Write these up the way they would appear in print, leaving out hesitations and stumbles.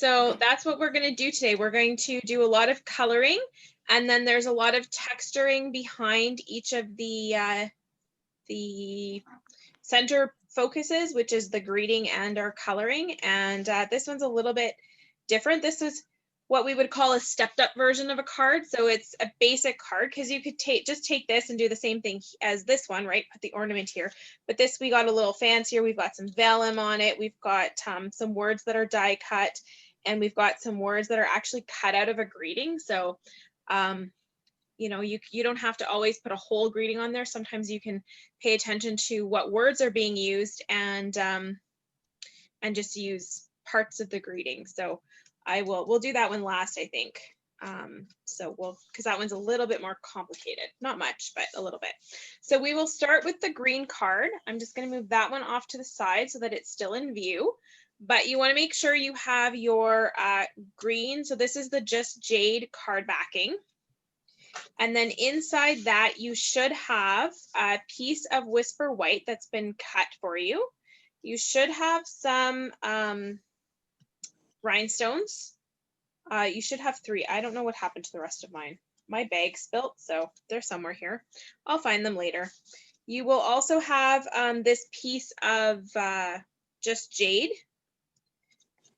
So that's what we're going to do today. We're going to do a lot of coloring, and then there's a lot of texturing behind each of the center focuses, which is the greeting and our coloring. And this one's a little bit different. This is what we would call a stepped up version of a card. So it's a basic card, because you could just take this and do the same thing as this one, right? Put the ornament here. But this, we got a little fancier. We've got some vellum on it. We've got some words that are die cut, and we've got some words that are actually cut out of a greeting. So you know, you don't have to always put a whole greeting on there. Sometimes you can pay attention to what words are being used and just use parts of the greeting. So we'll do that one last, I think. So because that one's a little bit more complicated, not much, but a little bit. So we will start with the green card. I'm just going to move that one off to the side so that it's still in view. But you want to make sure you have your green. So this is the Just Jade card backing. And then inside that, you should have a piece of Whisper White that's been cut for you. You should have some rhinestones. You should have 3. I don't know what happened to the rest of mine. My bag spilt, so they're somewhere here. I'll find them later. You will also have this piece of Just Jade.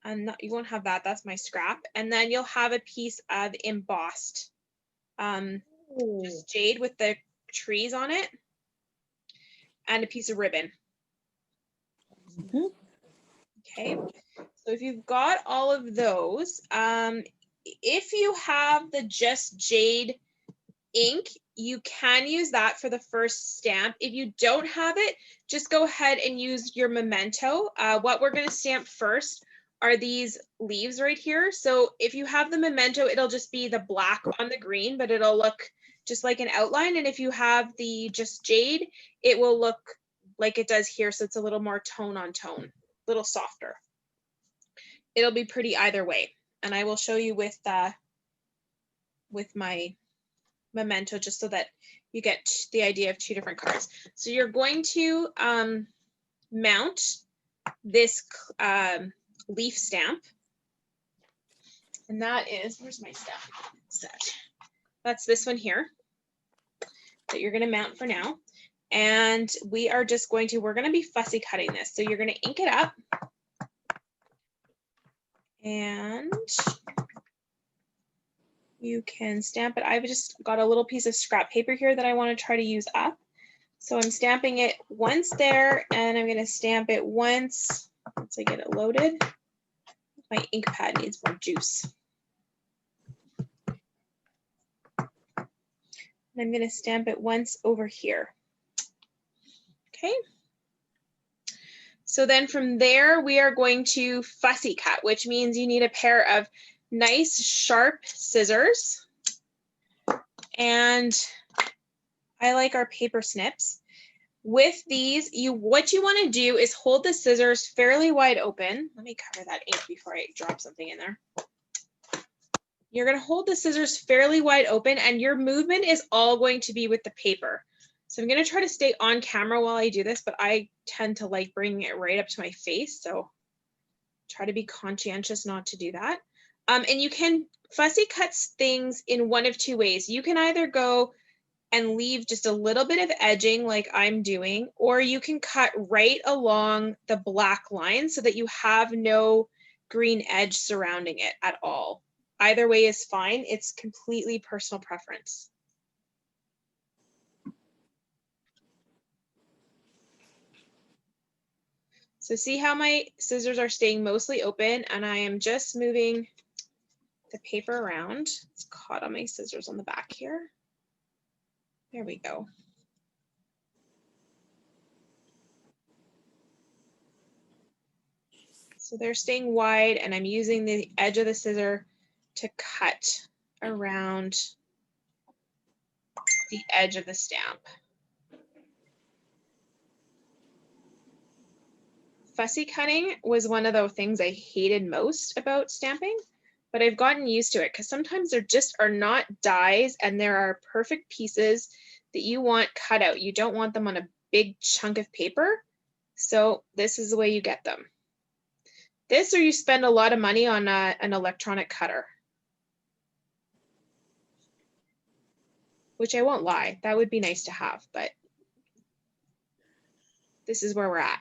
You won't have that, that's my scrap. And then you'll have a piece of embossed Just Jade with the trees on it, and a piece of ribbon. Okay, so if you've got all of those, if you have the Just Jade ink, you can use that for the first stamp. If you don't have it, just go ahead and use your Memento. What we're going to stamp first are these leaves right here. So if you have the Memento, it'll just be the black on the green, but it'll look just like an outline. And if you have the Just Jade, it will look like it does here. So it's a little more tone on tone, a little softer. It'll be pretty either way. And I will show you with my Memento, just so that you get the idea of 2 different cards. So you're going to mount this leaf stamp. And that is, where's my stamp set? That's this one here that you're going to mount for now. And we are just going to, we're going to be fussy cutting this. So you're going to ink it up. And you can stamp it. I've just got a little piece of scrap paper here that I want to try to use up. So I'm stamping it once there, and I'm going to stamp it once I get it loaded. My ink pad needs more juice. And I'm going to stamp it once over here. Okay. So then from there, we are going to fussy cut, which means you need a pair of nice sharp scissors. And I like our paper snips. With these, what you want to do is hold the scissors fairly wide open. Let me cover that ink before I drop something in there. You're going to hold the scissors fairly wide open, and your movement is all going to be with the paper. So I'm going to try to stay on camera while I do this, but I tend to like bringing it right up to my face. So try to be conscientious not to do that. And you can fussy cut things in one of 2 ways. You can either go and leave just a little bit of edging like I'm doing, or you can cut right along the black line so that you have no green edge surrounding it at all. Either way is fine. It's completely personal preference. So see how my scissors are staying mostly open, and I am just moving the paper around. It's caught on my scissors on the back here. There we go. So they're staying wide, and I'm using the edge of the scissor to cut around the edge of the stamp. Fussy cutting was one of the things I hated most about stamping, but I've gotten used to it because sometimes there just are not dies, and there are perfect pieces that you want cut out. You don't want them on a big chunk of paper. So this is the way you get them. This, or you spend a lot of money on an electronic cutter. Which I won't lie, that would be nice to have, but this is where we're at.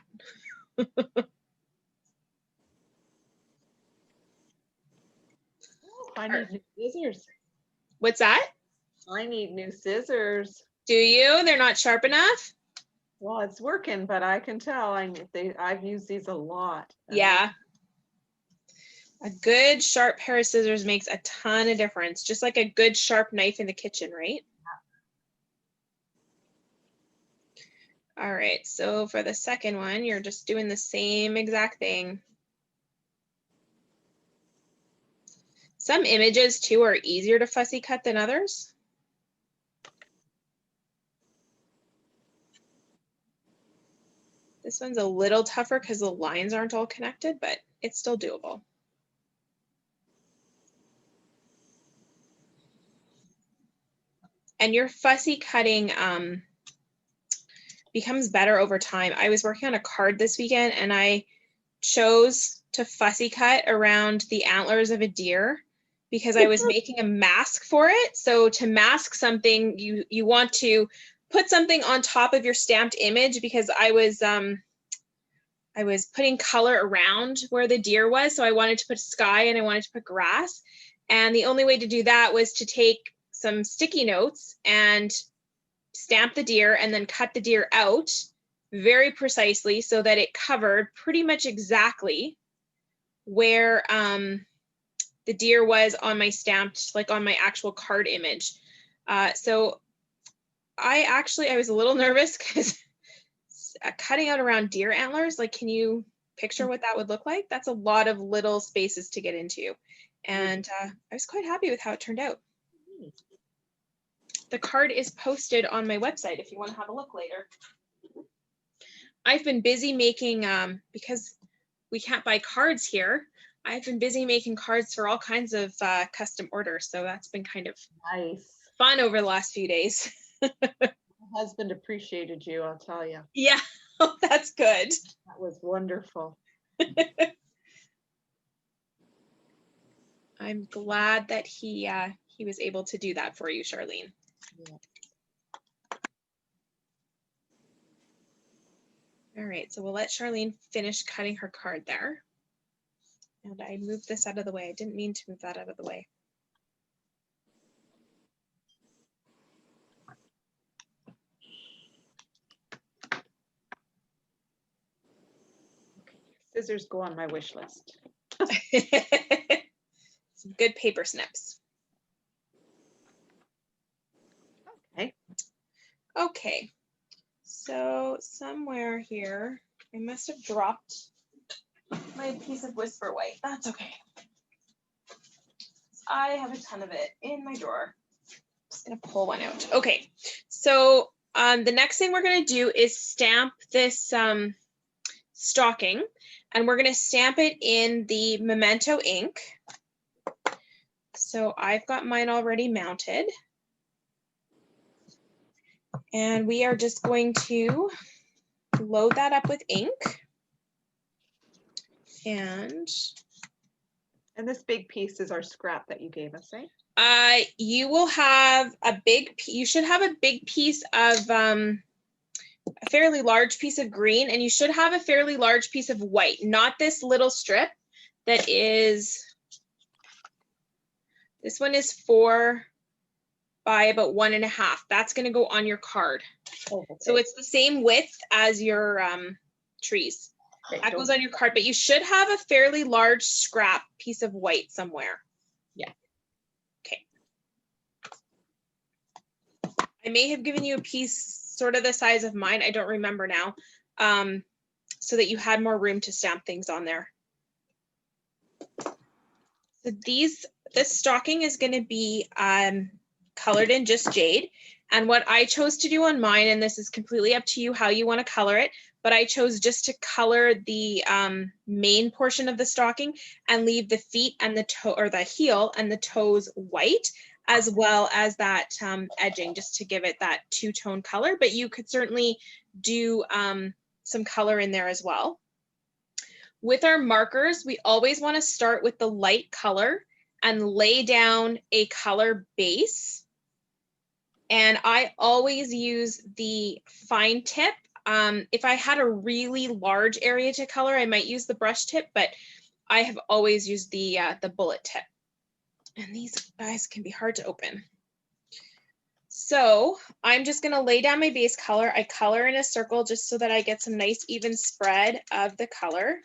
I need new scissors. What's that? I need new scissors. Do you? They're not sharp enough? Well, it's working, but I can tell I've used these a lot. Yeah. A good sharp pair of scissors makes a ton of difference, just like a good sharp knife in the kitchen, right? All right, so for the second one, you're just doing the same exact thing. Some images too are easier to fussy cut than others. This one's a little tougher because the lines aren't all connected, but it's still doable. And your fussy cutting becomes better over time. I was working on a card this weekend and I chose to fussy cut around the antlers of a deer because I was making a mask for it. So to mask something, you want to put something on top of your stamped image, because I was putting color around where the deer was. So I wanted to put sky and I wanted to put grass. And the only way to do that was to take some sticky notes and stamp the deer and then cut the deer out very precisely so that it covered pretty much exactly where the deer was on my stamped, like on my actual card image. So I was a little nervous because cutting out around deer antlers, like, can you picture what that would look like? That's a lot of little spaces to get into. And I was quite happy with how it turned out. The card is posted on my website if you want to have a look later. I've been busy making, because we can't buy cards here, I've been busy making cards for all kinds of custom orders. So that's been kind of nice, fun over the last few days. My husband appreciated you, I'll tell you. Yeah, oh, that's good. That was wonderful. I'm glad that he was able to do that for you, Charlene. Yeah. All right, so we'll let Charlene finish cutting her card there. And I moved this out of the way. I didn't mean to move that out of the way. Okay. Scissors go on my wish list. Some good paper snips. Okay. Okay. So somewhere here, I must have dropped my piece of Whisper White. That's okay. I have a ton of it in my drawer. Just gonna pull one out. Okay, so the next thing we're gonna do is stamp this stocking, and we're gonna stamp it in the Memento ink. So I've got mine already mounted. And we are just going to load that up with ink. And this big piece is our scrap that you gave us, right? You will have you should have a big piece of, a fairly large piece of green, and you should have a fairly large piece of white, not this little strip that is, this one is 4 by about 1.5. That's gonna go on your card. Oh, okay. So it's the same width as your trees. Okay, that goes on your card, but you should have a fairly large scrap piece of white somewhere. Yeah. Okay. I may have given you a piece sort of the size of mine. I don't remember now. So that you had more room to stamp things on there. So this stocking is going to be colored in just jade. And what I chose to do on mine, and this is completely up to you how you want to color it, but I chose just to color the main portion of the stocking and leave the feet and the toe, or the heel and the toes white, as well as that edging, just to give it that two-tone color. But you could certainly do some color in there as well. With our markers, we always want to start with the light color and lay down a color base. And I always use the fine tip. If I had a really large area to color, I might use the brush tip, but I have always used the bullet tip. And these guys can be hard to open. So I'm just gonna lay down my base color. I color in a circle just so that I get some nice even spread of the color.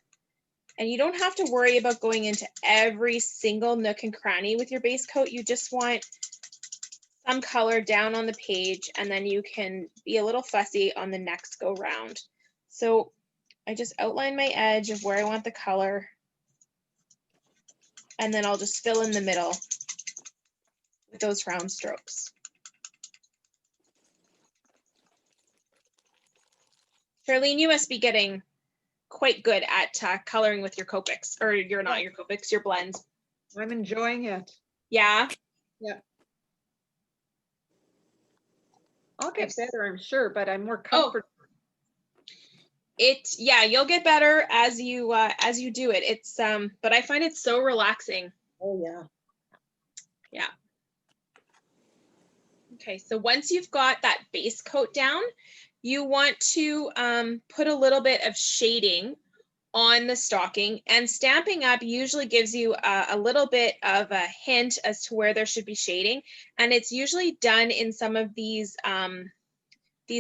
And you don't have to worry about going into every single nook and cranny with your base coat. You just want some color down on the page, and then you can be a little fussy on the next go round. So I just outline my edge of where I want the color, and then I'll just fill in the middle with those round strokes. Charlene, you must be getting quite good at coloring with your Copics, or you're not your Copics, your blends. I'm enjoying it. Yeah? Yeah. I'll get better, I'm sure, but I'm more comfortable. Yeah, you'll get better as you do it. It's but I find it so relaxing. Oh yeah. Yeah. Okay, so once you've got that base coat down, you want to put a little bit of shading on the stocking, and Stampin' Up usually gives you a little bit of a hint as to where there should be shading, and it's usually done in some of these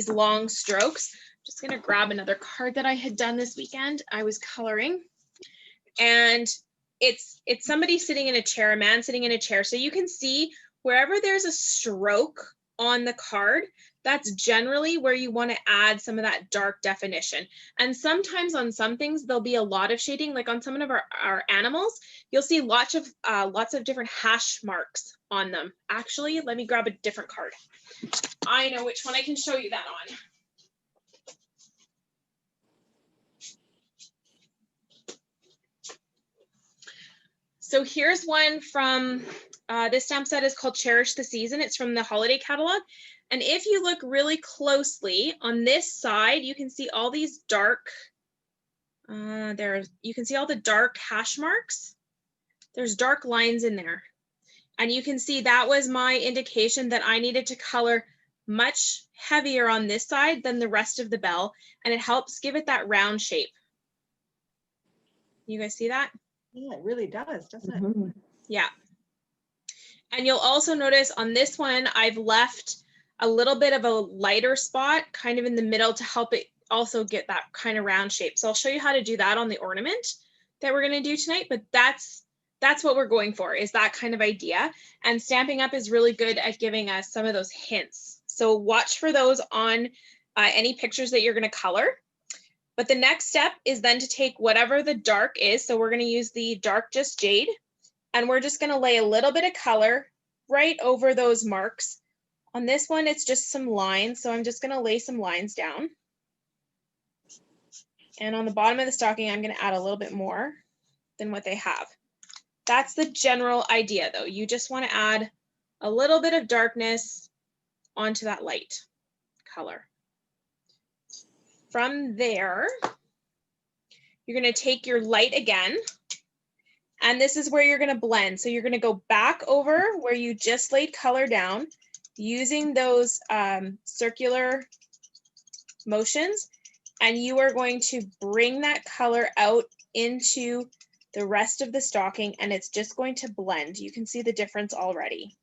long strokes. I'm just gonna grab another card that I had done this weekend. I was coloring, and it's somebody sitting in a chair, a man sitting in a chair, so you can see wherever there's a stroke on the card, that's generally where you want to add some of that dark definition. And sometimes on some things, there'll be a lot of shading, like on some of our animals, you'll see lots of different hash marks on them. Actually, let me grab a different card. I know which one I can show you that on. So here's one from, this stamp set is called Cherish the Season. It's from the holiday catalog. And if you look really closely on this side, you can see all these dark, you can see all the dark hash marks. There's dark lines in there. And you can see that was my indication that I needed to color much heavier on this side than the rest of the bell. And it helps give it that round shape. You guys see that? Yeah, it really does, doesn't it? Yeah. And you'll also notice on this one, I've left a little bit of a lighter spot kind of in the middle to help it also get that kind of round shape. So I'll show you how to do that on the ornament that we're going to do tonight, but that's what we're going for, is that kind of idea. And Stampin' Up is really good at giving us some of those hints. So watch for those on any pictures that you're going to color. But the next step is then to take whatever the dark is. So we're going to use the Dark Just Jade, and we're just going to lay a little bit of color right over those marks. On this one, it's just some lines. So I'm just going to lay some lines down. And on the bottom of the stocking, I'm going to add a little bit more than what they have. That's the general idea, though. You just want to add a little bit of darkness onto that light color. From there, you're going to take your light again, and this is where you're going to blend. So you're going to go back over where you just laid color down using those circular motions, and you are going to bring that color out into the rest of the stocking, and it's just going to blend. You can see the difference already.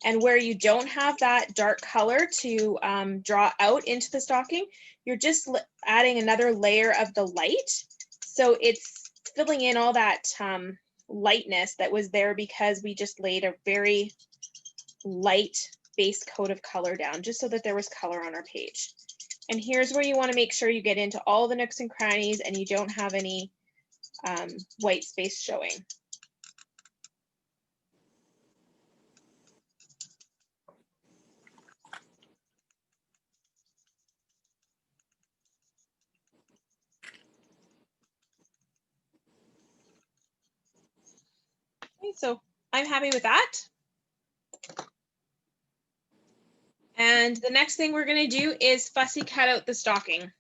And where you don't have that dark color to draw out into the stocking, you're just adding another layer of the light. So it's filling in all that lightness that was there because we just laid a very light base coat of color down, just so that there was color on our page. And here's where you want to make sure you get into all the nooks and crannies and you don't have any white space showing. Okay, so I'm happy with that. And the next thing we're going to do is fussy cut out the stocking.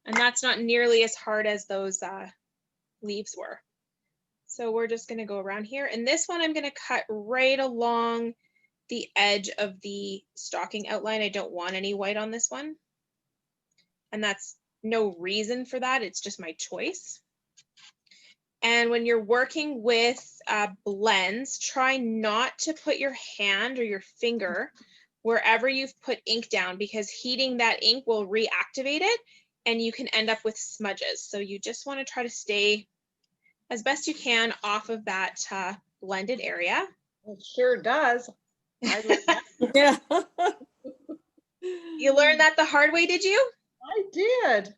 And that's not nearly as hard as those leaves were. So we're just gonna go around here. And this one I'm gonna cut right along the edge of the stocking outline. I don't want any white on this one. And that's no reason for that, it's just my choice. And when you're working with blends, try not to put your hand or your finger wherever you've put ink down, because heating that ink will reactivate it and you can end up with smudges. So you just want to try to stay as best you can off of that blended area. It sure does. Yeah. You learned that the hard way, did you? I did.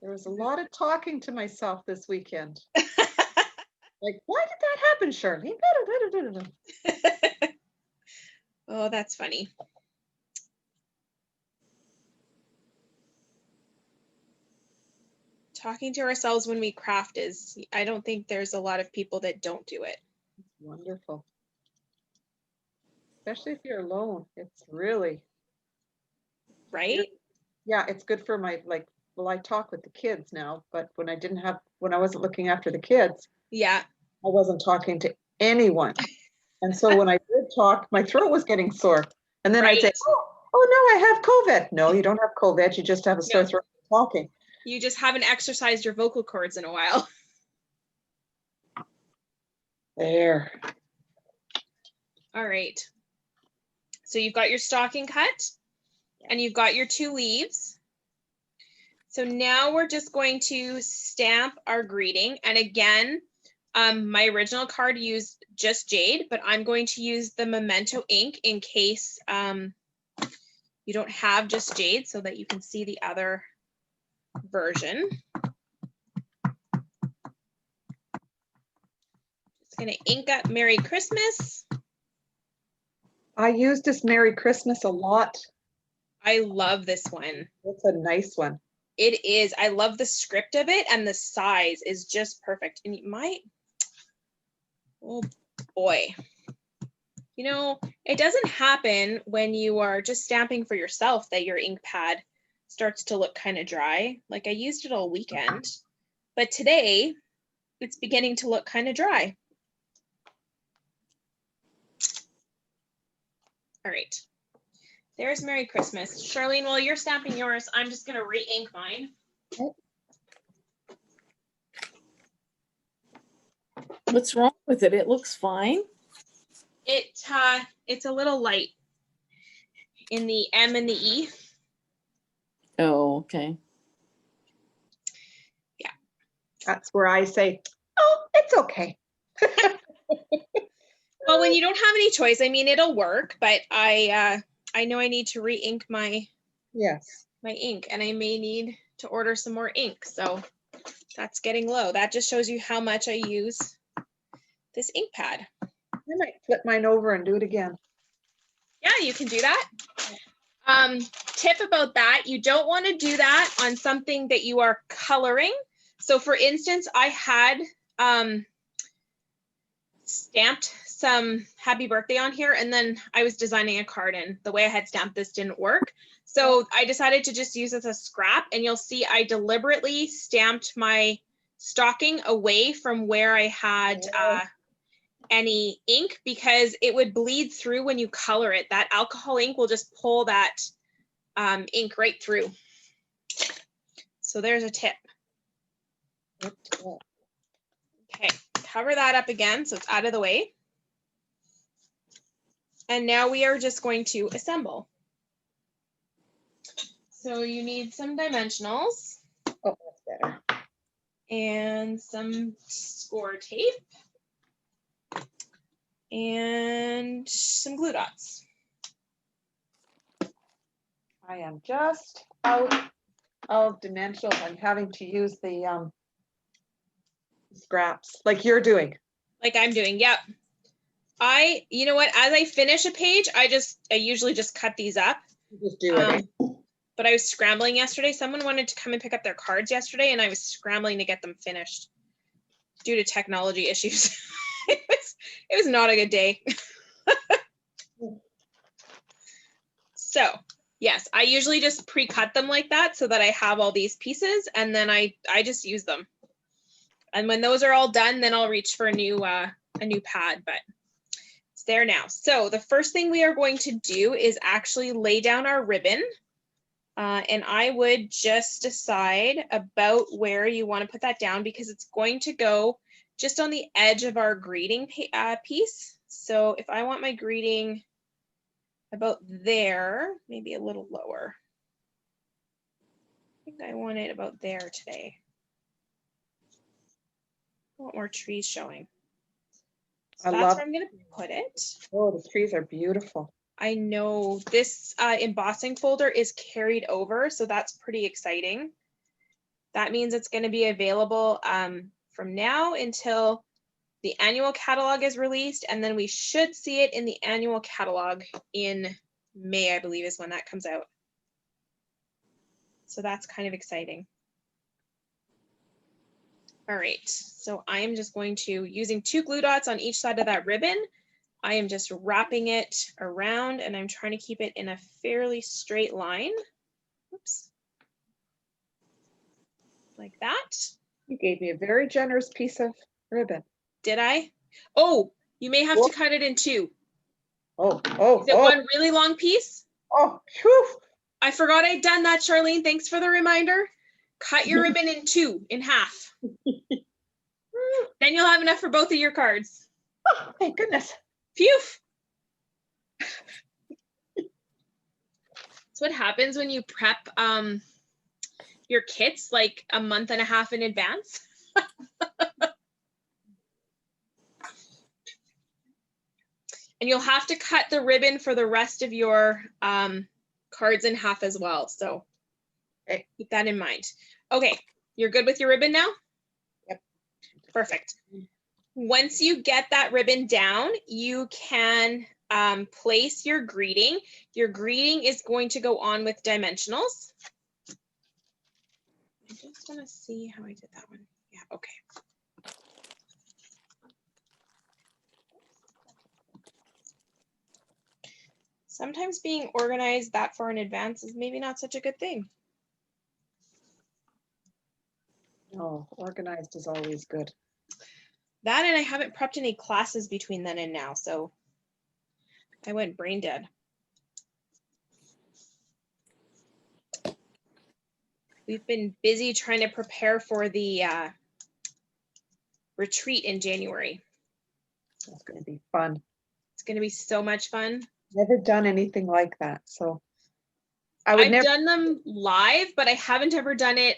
There was a lot of talking to myself this weekend. Like, why did that happen, Charlene? Oh, that's funny. Talking to ourselves when we craft is, I don't think there's a lot of people that don't do it. It's wonderful. Especially if you're alone. It's really, Right? yeah, it's good for my, like, well, I talk with the kids now, but when I wasn't looking after the kids, Yeah. I wasn't talking to anyone. And so when I did talk, my throat was getting sore. And then I'd say, Right. oh no, I have COVID. No, you don't have COVID. You just have a sore throat from talking. You just haven't exercised your vocal cords in a while. There. All right. So you've got your stocking cut and you've got your 2 leaves. So now we're just going to stamp our greeting. And again, my original card used just jade, but I'm going to use the Memento ink in case you don't have just jade, so that you can see the other version. Just gonna ink up Merry Christmas. I use this Merry Christmas a lot. I love this one. It's a nice one. It is. I love the script of it, and the size is just perfect. And you might, oh boy. You know, it doesn't happen when you are just stamping for yourself that your ink pad starts to look kind of dry. Like I used it all weekend, but today it's beginning to look kind of dry. All right. There's Merry Christmas. Charlene, while you're stamping yours, I'm just going to re-ink mine. What's wrong with it? It looks fine. It's a little light in the M and the E. Oh, okay. Yeah. That's where I say, oh, it's okay. Well, when you don't have any choice, I mean, it'll work, but I know I need to re-ink my ink, and I may need to order some more ink. So that's getting low. That just shows you how much I use this ink pad. I might flip mine over and do it again. Yeah, you can do that. Tip about that, you don't want to do that on something that you are coloring. So for instance, I had stamped some happy birthday on here, and then I was designing a card, and the way I had stamped this didn't work. So I decided to just use it as a scrap, and you'll see I deliberately stamped my stocking away from where I had any ink, because it would bleed through when you color it. That alcohol ink will just pull that ink right through. So there's a tip. Okay, cover that up again so it's out of the way. And now we are just going to assemble. So you need some dimensionals. Oh, that's better. And some score tape. And some glue dots. I am just out of dimensionals. I'm having to use the scraps like you're doing. Like I'm doing, yep. You know what, as I finish a page, I usually just cut these up. You just do it. But I was scrambling yesterday. Someone wanted to come and pick up their cards yesterday, and I was scrambling to get them finished due to technology issues. It was not a good day. So Yes, I usually just pre-cut them like that so that I have all these pieces, and then I just use them. And when those are all done, then I'll reach for a new pad, but it's there now. So the first thing we are going to do is actually lay down our ribbon. And I would just decide about where you want to put that down, because it's going to go just on the edge of our greeting piece. So if I want my greeting about there, maybe a little lower. I think I want it about there today. I want more trees showing. So that's where I'm going to put it. Oh, the trees are beautiful. I know this embossing folder is carried over, so that's pretty exciting. That means it's going to be available from now until the annual catalog is released, and then we should see it in the annual catalog in May, I believe, is when that comes out. So that's kind of exciting. All right, so I am just going to, using 2 glue dots on each side of that ribbon, I am just wrapping it around, and I'm trying to keep it in a fairly straight line. Oops. Like that. You gave me a very generous piece of ribbon. Did I? Oh, you may have to cut it in 2. Oh. Is it one really long piece? Oh, whew. I forgot I'd done that, Charlene. Thanks for the reminder. Cut your ribbon in 2, in half. Then you'll have enough for both of your cards. Oh, thank goodness. Phew. That's what happens when you prep your kits like a month and a half in advance. And you'll have to cut the ribbon for the rest of your cards in half as well. So keep that in mind. Okay, you're good with your ribbon now? Yep. Perfect. Once you get that ribbon down, you can place your greeting. Your greeting is going to go on with dimensionals. I just want to see how I did that one. Yeah, okay. Sometimes being organized that far in advance is maybe not such a good thing. No, organized is always good. That, and I haven't prepped any classes between then and now, so I went brain dead. We've been busy trying to prepare for the retreat in January. That's going to be fun. It's going to be so much fun. Never done anything like that, so I've done them live, but I haven't ever done it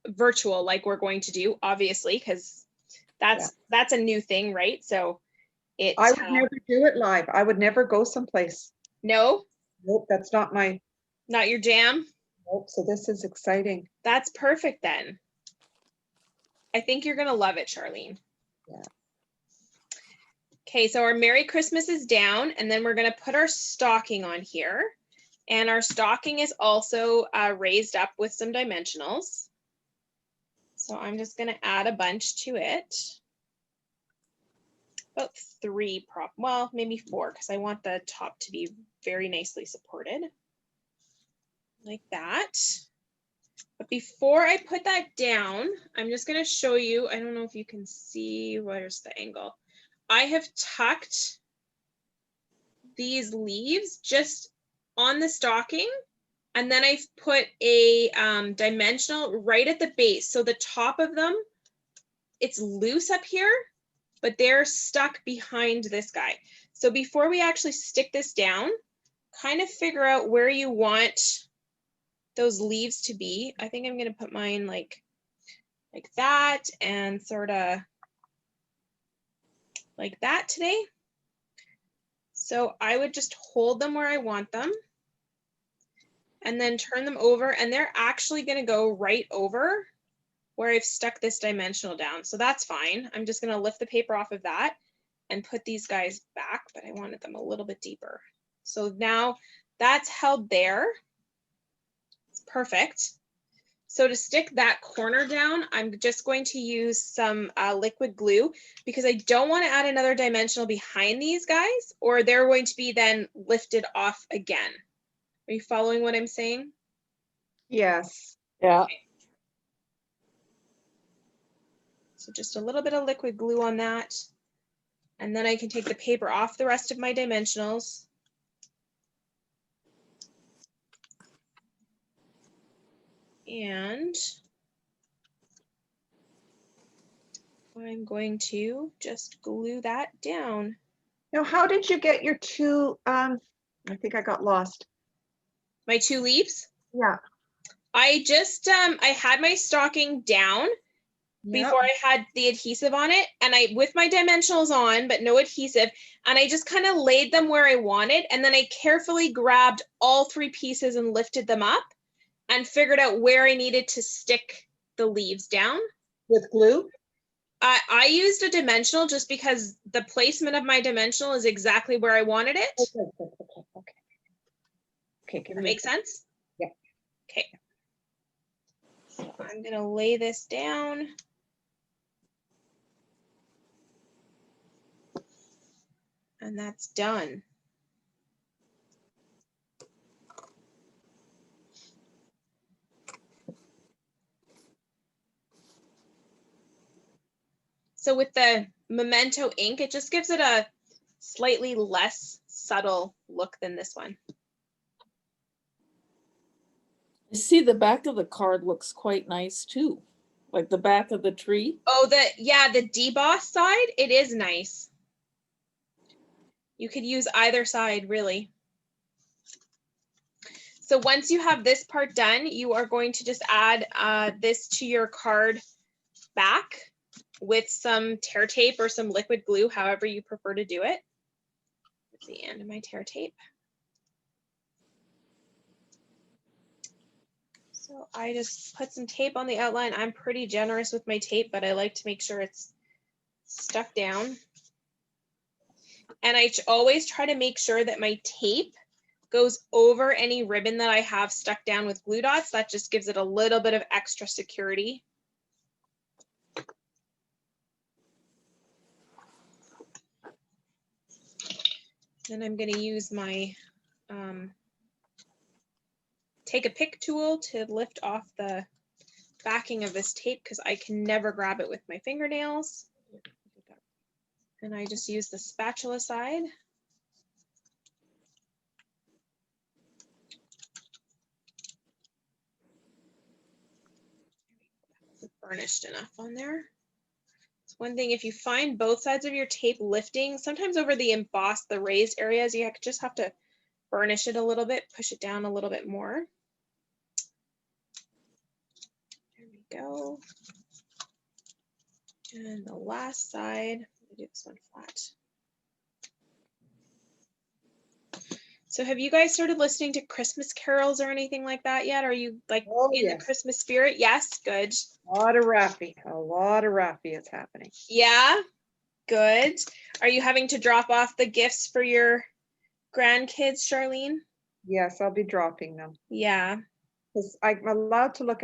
virtual like we're going to do, obviously, because that's a new thing, right? So it's I would never do it live. I would never go someplace. No? Nope, that's not your jam? Nope, so this is exciting. That's perfect then. I think you're gonna love it, Charlene. Yeah. Okay, so our Merry Christmas is down, and then we're gonna put our stocking on here. And our stocking is also raised up with some dimensionals. So I'm just gonna add a bunch to it. About 3, well, maybe 4, because I want the top to be very nicely supported. Like that. But before I put that down, I'm just gonna show you, I don't know if you can see, where's the angle? I have tucked these leaves just on the stocking, and then I've put a dimensional right at the base. So the top of them, it's loose up here, but they're stuck behind this guy. So before we actually stick this down, kind of figure out where you want those leaves to be. I think I'm gonna put mine like that and sort of like that today. So I would just hold them where I want them and then turn them over, and they're actually gonna go right over where I've stuck this dimensional down. So that's fine. I'm just gonna lift the paper off of that and put these guys back, but I wanted them a little bit deeper. So now that's held there. It's perfect. So to stick that corner down, I'm just going to use some liquid glue, because I don't want to add another dimensional behind these guys, or they're going to be then lifted off again. Are you following what I'm saying? Yes. Yeah. So just a little bit of liquid glue on that. And then I can take the paper off the rest of my dimensionals. And I'm going to just glue that down. Now, how did you get your two, I think I got lost. My 2 leaves. Yeah. I just, I had my stocking down before I had the adhesive on it, and I, with my dimensionals on, but no adhesive, and I just kind of laid them where I wanted, and then I carefully grabbed all 3 pieces and lifted them up and figured out where I needed to stick the leaves down. With glue? I used a dimensional just because the placement of my dimensional is exactly where I wanted it. Okay. Does that make sense? Yeah. Okay. So I'm gonna lay this down. And that's done. So with the Memento ink, it just gives it a slightly less subtle look than this one. I see the back of the card looks quite nice too. Like the back of the tree. Oh, the deboss side, it is nice. You could use either side, really. So once you have this part done, you are going to just add this to your card back with some tear tape or some liquid glue, however you prefer to do it. That's the end of my tear tape. So I just put some tape on the outline. I'm pretty generous with my tape, but I like to make sure it's stuck down. And I always try to make sure that my tape goes over any ribbon that I have stuck down with glue dots. That just gives it a little bit of extra security. Then I'm going to use my take a pick tool to lift off the backing of this tape because I can never grab it with my fingernails. And I just use the spatula side. Burnished enough on there. It's one thing, if you find both sides of your tape lifting, sometimes over the embossed, the raised areas, you just have to burnish it a little bit, push it down a little bit more. There we go. And the last side, I'll do this one flat. So have you guys started listening to Christmas carols or anything like that yet? Are you like in the Christmas spirit? Yes, good. A lot of Raffi is happening. Yeah, good. Are you having to drop off the gifts for your grandkids, Charlene? Yes, I'll be dropping them. Yeah. Because I'm allowed to look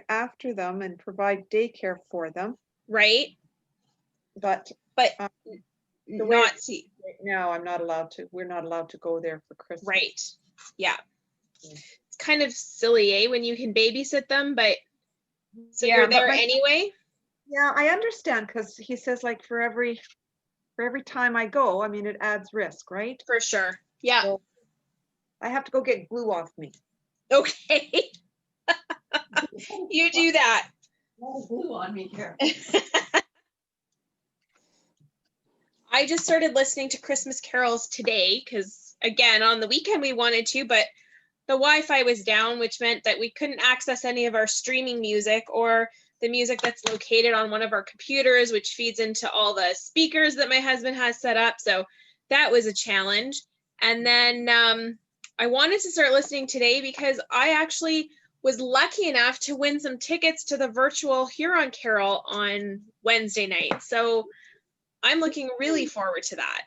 after them and provide daycare for them. Right. But not see right now I'm not allowed to. We're not allowed to go there for Christmas. Right. Yeah. Yeah. It's kind of silly, eh? When you can babysit them, but so Yeah, you're but there anyway. Yeah, I understand because he says like for every time I go, I mean it adds risk, right? For sure. Yeah. So I have to go get glue off me. Okay. You do that. No glue on me here. I just started listening to Christmas carols today because, again, on the weekend we wanted to, but the Wi-Fi was down, which meant that we couldn't access any of our streaming music or the music that's located on one of our computers, which feeds into all the speakers that my husband has set up. So that was a challenge. And then I wanted to start listening today because I actually was lucky enough to win some tickets to the virtual Huron Carol on Wednesday night. So I'm looking really forward to that.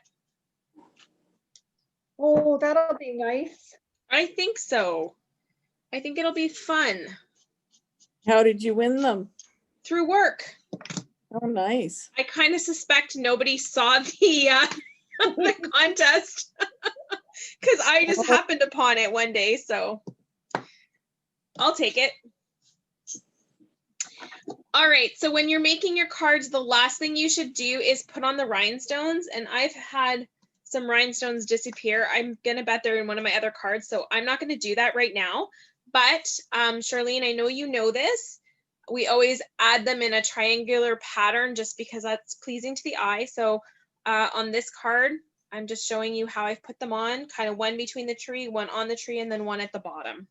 Oh, that'll be nice. I think so. I think it'll be fun. How did you win them? Through work. Oh, nice. I kind of suspect nobody saw the contest. because I just happened upon it one day, so I'll take it. All right, so when you're making your cards, the last thing you should do is put on the rhinestones, and I've had some rhinestones disappear. I'm gonna bet they're in one of my other cards, so I'm not gonna do that right now. But Charlene, I know you know this. We always add them in a triangular pattern just because that's pleasing to the eye. So on this card, I'm just showing you how I've put them on, kind of one between the tree, one on the tree, and then one at the bottom.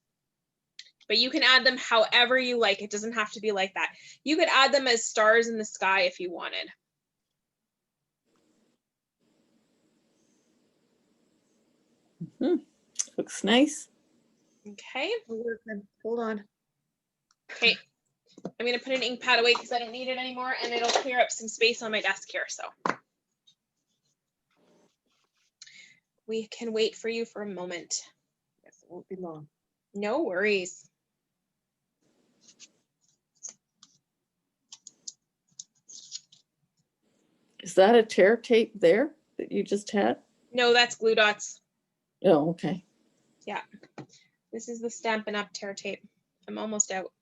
But you can add them however you like. It doesn't have to be like that. You could add them as stars in the sky if you wanted. Looks nice. Okay. Hold on. Okay. I'm going to put an ink pad away because I don't need it anymore, and it'll clear up some space on my desk here. So we can wait for you for a moment. Yes, it won't be long. No worries. Is that a tear tape there that you just had? No, that's glue dots. Oh, okay. Yeah. This is the Stampin' Up! Tear tape. I'm almost out.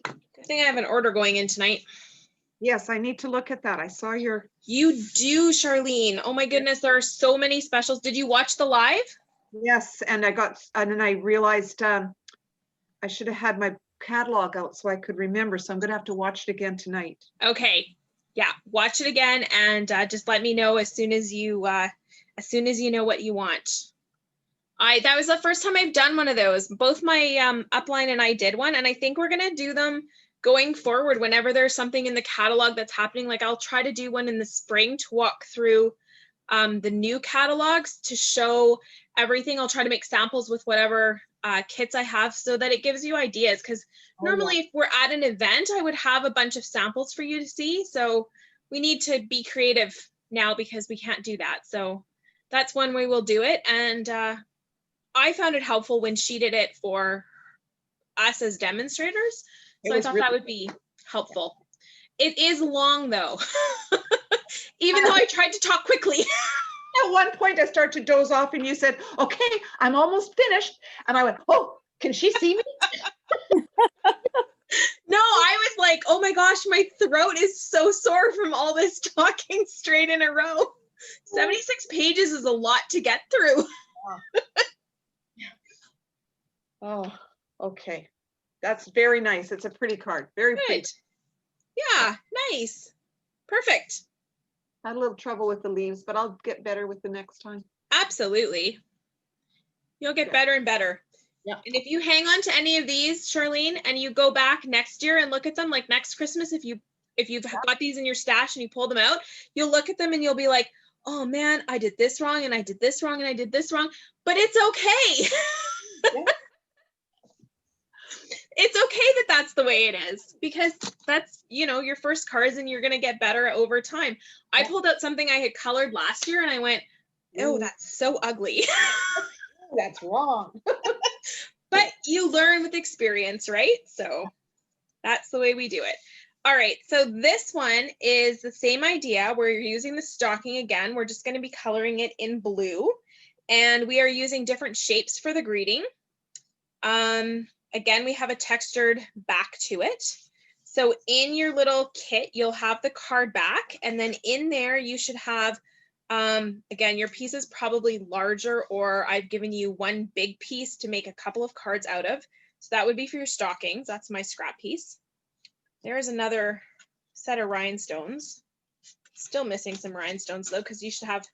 Good thing I have an order going in tonight. Yes, I need to look at that. I saw your. You do, Charlene. Oh my goodness, there are so many specials. Did you watch the live? Yes, and then I realized I should have had my catalog out so I could remember. So I'm going to have to watch it again tonight. Okay. Yeah, watch it again and just let me know as soon as you know what you want. That was the first time I've done one of those. Both my upline and I did one, and I think we're gonna do them going forward whenever there's something in the catalog that's happening. Like I'll try to do one in the spring to walk through the new catalogs to show everything. I'll try to make samples with whatever kits I have so that it gives you ideas, because normally if we're at an event, I would have a bunch of samples for you to see. So we need to be creative now because we can't do that. So that's one way we'll do it. And I found it helpful when she did it for us as demonstrators. So I thought that would be helpful. It is long though, even though I tried to talk quickly. At one point I started to doze off and you said, okay, I'm almost finished. And I went, oh, can she see me? No, I was like, oh my gosh, my throat is so sore from all this talking straight in a row. 76 pages is a lot to get through. Oh, okay. That's very nice. It's a pretty card. Very pretty. Yeah, nice. Perfect. Had a little trouble with the leaves, but I'll get better with the next time. Absolutely. You'll get better and better. Yeah. And if you hang on to any of these, Charlene, and you go back next year and look at them, like next Christmas, if you've got these in your stash and you pull them out, you'll look at them and you'll be like, oh man, I did this wrong and I did this wrong and I did this wrong, but it's okay. Yeah. It's okay that that's the way it is, because that's, your first cards and you're going to get better over time. I pulled out something I had colored last year and I went, oh, that's so ugly. That's wrong. But you learn with experience, right? So that's the way we do it. All right, so this one is the same idea where you're using the stocking again. We're just going to be coloring it in blue, and we are using different shapes for the greeting. Again, we have a textured back to it. So in your little kit, you'll have the card back, and then in there you should have, again, your piece is probably larger, or I've given you one big piece to make a couple of cards out of. So that would be for your stockings. That's my scrap piece. There's another set of rhinestones. Still missing some rhinestones though, because you should have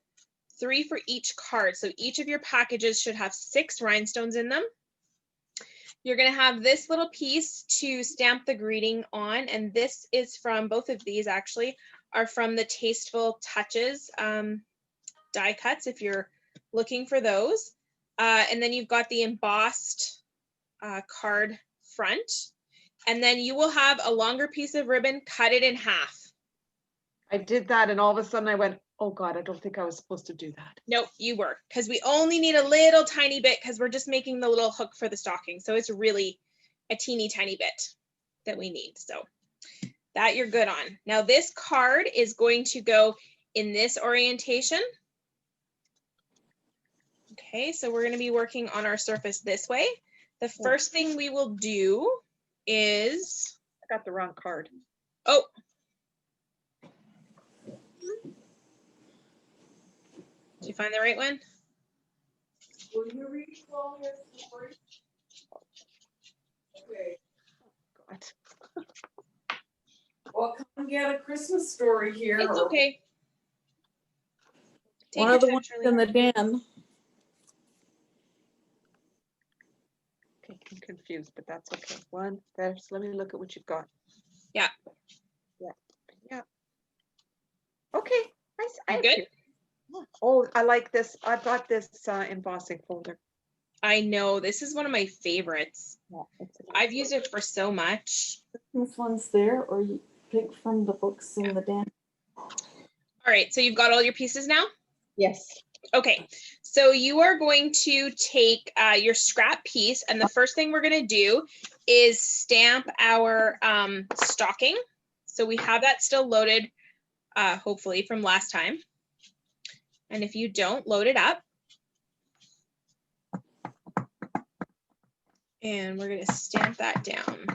3 for each card. So each of your packages should have 6 rhinestones in them. You're going to have this little piece to stamp the greeting on, and this is from, both of these actually are from the Tasteful Touches die cuts if you're looking for those. And then you've got the embossed card front, and then you will have a longer piece of ribbon, cut it in half. I did that and all of a sudden I went, oh God, I don't think I was supposed to do that. Nope, you were, because we only need a little tiny bit because we're just making the little hook for the stocking. So it's really a teeny tiny bit that we need. So that you're good on. Now this card is going to go in this orientation. Okay, so we're gonna be working on our surface this way. The first thing we will do is, I got the wrong card. oh. Did you find the right one? Will you read Claudia's story? Okay. God. Well, come get a Christmas story here. It's or okay. Take One your of the time, ones Charlene. in the den. Okay, I'm confused, but that's okay. One, there's, let me look at what you've got. Yeah. Yeah, yeah. Okay, I You good? appear- yeah. Oh, I like this. I bought this embossing folder. I know, this is one of my favorites. Yeah, it's a nice I've used it for so much. This one's there, or you pick from the books in the den. All right, so you've got all your pieces now? Yes. Okay, so you are going to take your scrap piece, and the first thing we're gonna do is stamp our stocking. So we have that still loaded, hopefully from last time. And if you don't, load it up. And we're gonna stamp that down.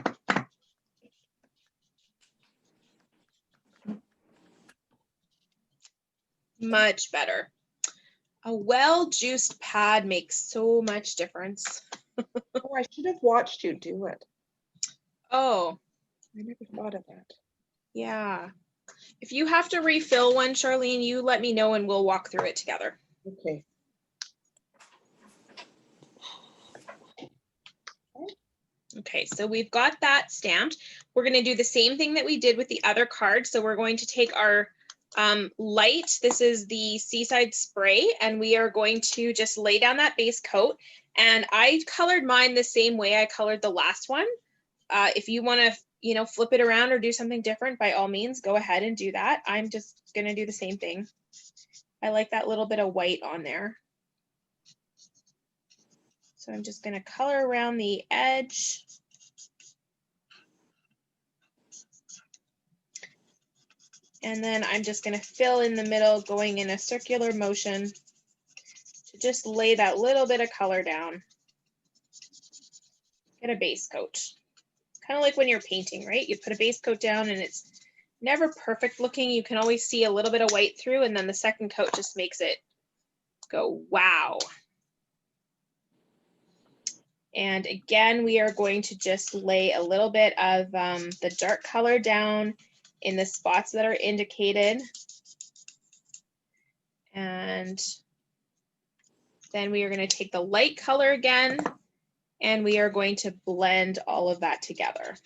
Much better. A well-juiced pad makes so much difference. Oh, I should have watched you do it. Oh, I never thought of that. yeah. If you have to refill one, Charlene, you let me know and we'll walk through it together. Okay. Okay, so we've got that stamped. We're going to do the same thing that we did with the other card. So we're going to take our light, this is the Seaside Spray, and we are going to just lay down that base coat. And I colored mine the same way I colored the last one. If you want to, you know, flip it around or do something different, by all means, go ahead and do that. I'm just going to do the same thing. I like that little bit of white on there. So I'm just going to color around the edge. And then I'm just going to fill in the middle, going in a circular motion to just lay that little bit of color down. Get a base coat. Kind of like when you're painting, right? You put a base coat down and it's never perfect looking. You can always see a little bit of white through, and then the second coat just makes it go, wow. And again, we are going to just lay a little bit of the dark color down in the spots that are indicated. And then we are going to take the light color again, and we are going to blend all of that together.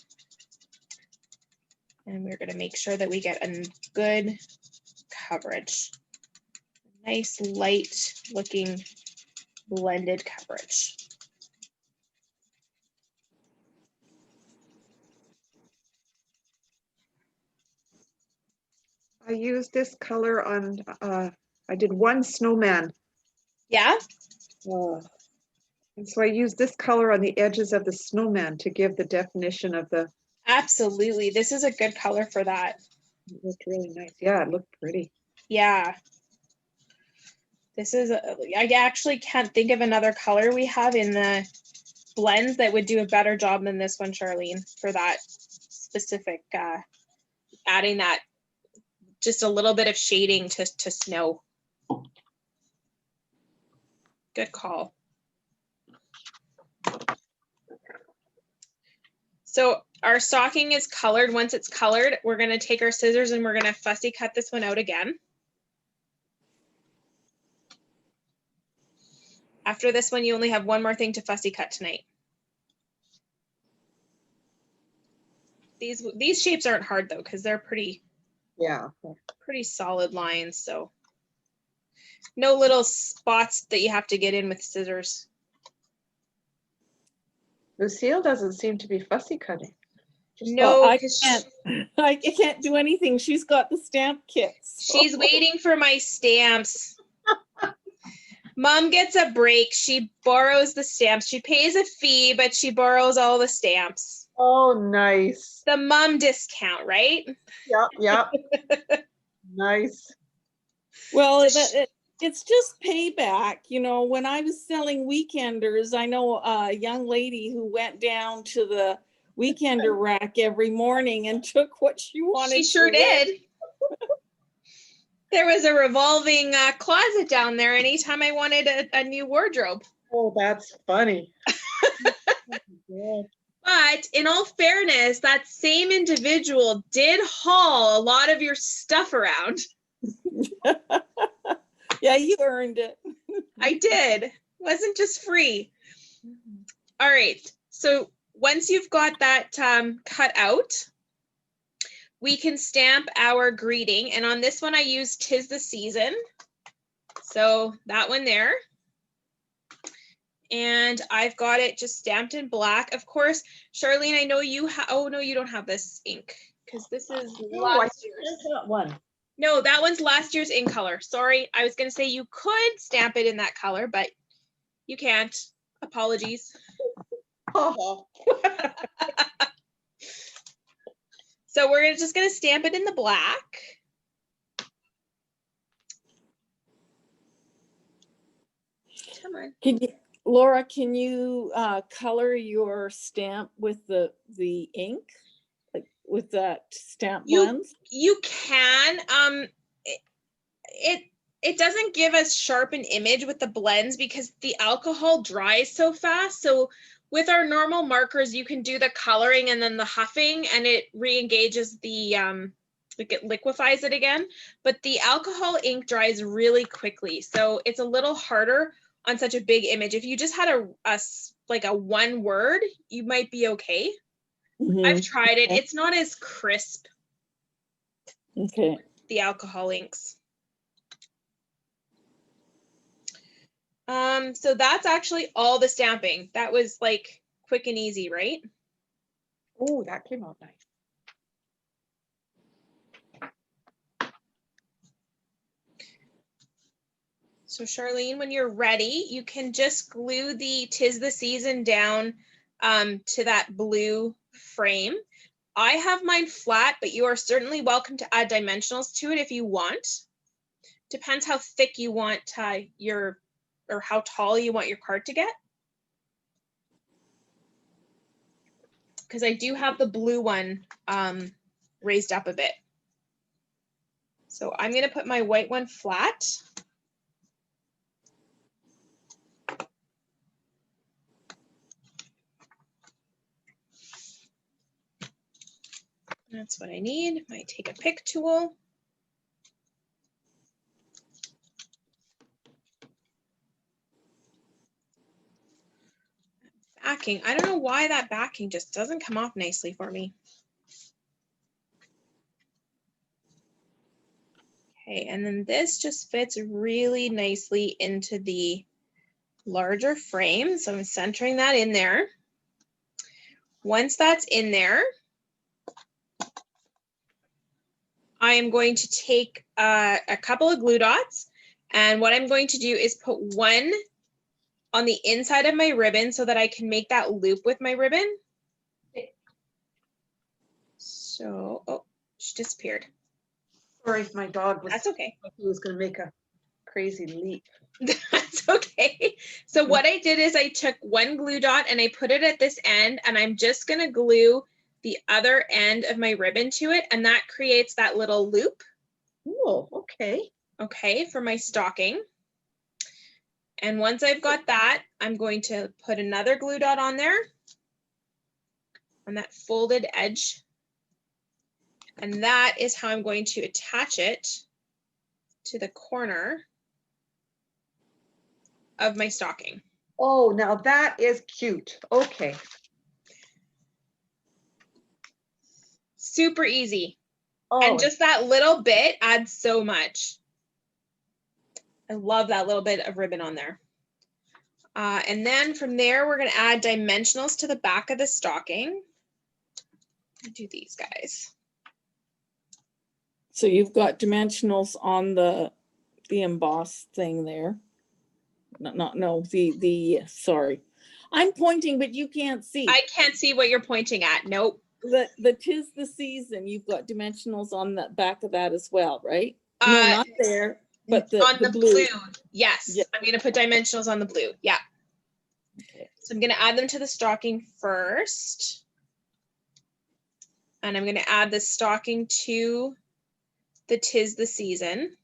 And we're going to make sure that we get a good coverage. Nice light looking blended coverage. I used this color on, I did one snowman. Yeah, And so I used this color on the edges of the snowman to give the definition of the, absolutely. This is a good color for that. it looked really nice. Yeah, it looked pretty. Yeah. This is, I actually can't think of another color we have in the blends that would do a better job than this one, Charlene, for that specific, adding that just a little bit of shading to snow. Good call. So our stocking is colored. Once it's colored, we're going to take our scissors and we're going to fussy cut this one out again. After this one, you only have one more thing to fussy cut tonight. These shapes aren't hard though, because they're pretty solid lines. So no little spots that you have to get in with scissors. Lucille doesn't seem to be fussy cutting. No, Well, I 'cause can't do anything. She's got the stamp kits. she's waiting for my stamps. Mom gets a break. She borrows the stamps. She pays a fee, but she borrows all the stamps. Oh, nice. The mom discount, right? Yep, yep. Nice. Well, It's just payback, you know, when I was selling weekenders, I know a young lady who went down to the weekender rack every morning and took what she wanted. She sure to wear. did. There was a revolving closet down there anytime I wanted a new wardrobe. Oh, that's funny. But in all fairness, that same individual did haul a lot of your stuff around. Yeah, you earned it. I did. Wasn't just free. All right. So once you've got that cut out, we can stamp our greeting. And on this one, I used 'Tis the Season. So that one there. And I've got it just stamped in black. Of course, Charlene, I know you have, oh no, you don't have this ink because this is last year's. That one. No, that one's last year's in color. Sorry, I was gonna say you could stamp it in that color, but you can't. Apologies. Oh. So we're just gonna stamp it in the black. Come on. Laura, can you color your stamp with the ink, like with that stamp blends? You can. It doesn't give as sharp an image with the blends because the alcohol dries so fast. So with our normal markers, you can do the coloring and then the huffing, and it re-engages the like it liquefies it again. But the alcohol ink dries really quickly, so it's a little harder on such a big image. If you just had like a one word, you might be okay. I've tried it. It's not as crisp. Okay. The alcohol inks. So that's actually all the stamping. That was like quick and easy, right? Oh, that came out nice. So Charlene, when you're ready, you can just glue the 'Tis the Season down to that blue frame. I have mine flat, but you are certainly welcome to add dimensionals to it if you want. Depends how thick you want or how tall you want your card to get. Because I do have the blue one raised up a bit. So I'm going to put my white one flat. That's what I need. Might take a pick tool. Backing. I don't know why that backing just doesn't come off nicely for me. Okay, and then this just fits really nicely into the larger frame. So I'm centering that in there. Once that's in there, I am going to take a couple of glue dots, and what I'm going to do is put one on the inside of my ribbon so that I can make that loop with my ribbon. So, oh, she disappeared. Sorry, my dog was. That's okay. He was going to make a crazy leap. That's okay. So what I did is I took one glue dot and I put it at this end, and I'm just going to glue the other end of my ribbon to it, and that creates that little loop. Oh, okay. Okay, for my stocking. And once I've got that, I'm going to put another glue dot on there on that folded edge. And that is how I'm going to attach it to the corner of my stocking. Oh, now that is cute. Okay. Super easy. Oh, And just that little bit adds so much. I love that little bit of ribbon on there. And then from there, we're going to add dimensionals to the back of the stocking. I'll do these guys. So you've got dimensionals on the embossed thing there. Sorry. I'm pointing, but you can't see. I can't see what you're pointing at. Nope. The 'Tis the Season, you've got dimensionals on the back of that as well, right? No, not there. But On the the blue. blue, yes. Yeah. I'm gonna put dimensionals on the blue, yeah. Okay. So I'm gonna add them to the stocking first. And I'm gonna add the stocking to the 'Tis the Season.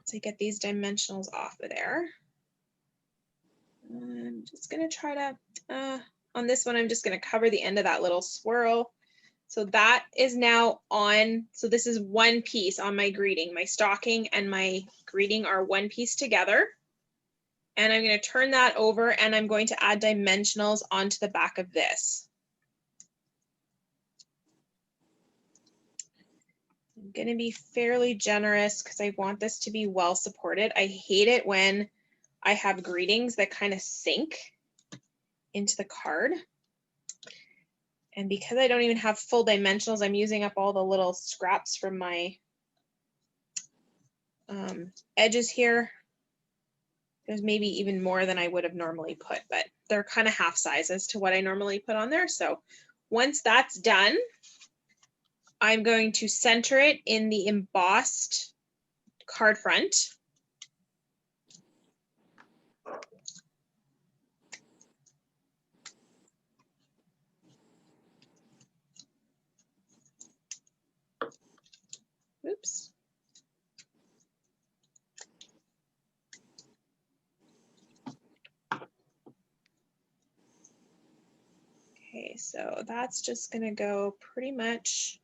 So get these dimensionals off of there. I'm just gonna try to, on this one, I'm just gonna cover the end of that little swirl. So that is now on, so this is one piece on my greeting. My stocking and my greeting are one piece together. And I'm gonna turn that over and I'm going to add dimensionals onto the back of this. I'm gonna be fairly generous because I want this to be well supported. I hate it when I have greetings that kind of sink into the card. And because I don't even have full dimensionals, I'm using up all the little scraps from my edges here. There's maybe even more than I would have normally put, but they're kind of half sizes to what I normally put on there. So once that's done, I'm going to center it in the embossed card front. Oops. Okay, so that's just gonna go pretty much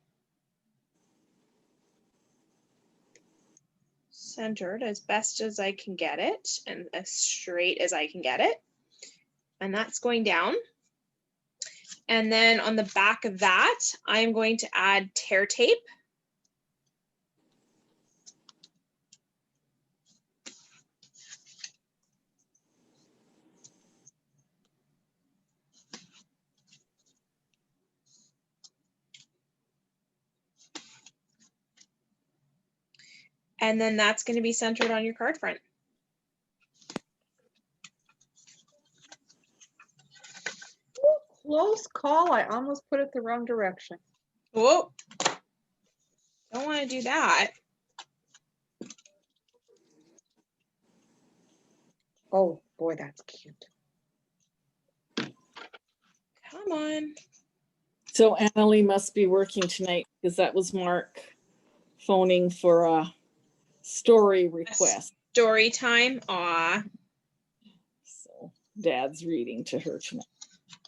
centered as best as I can get it and as straight as I can get it. And that's going down. And then on the back of that, I'm going to add tear tape. And then that's going to be centered on your card front. Close call. I almost put it the wrong direction. Oh, don't want to do that. Oh boy, that's cute. Come on. So Annalie must be working tonight because that was Mark phoning for a story request. Story time. Aw, So Dad's reading to her tonight.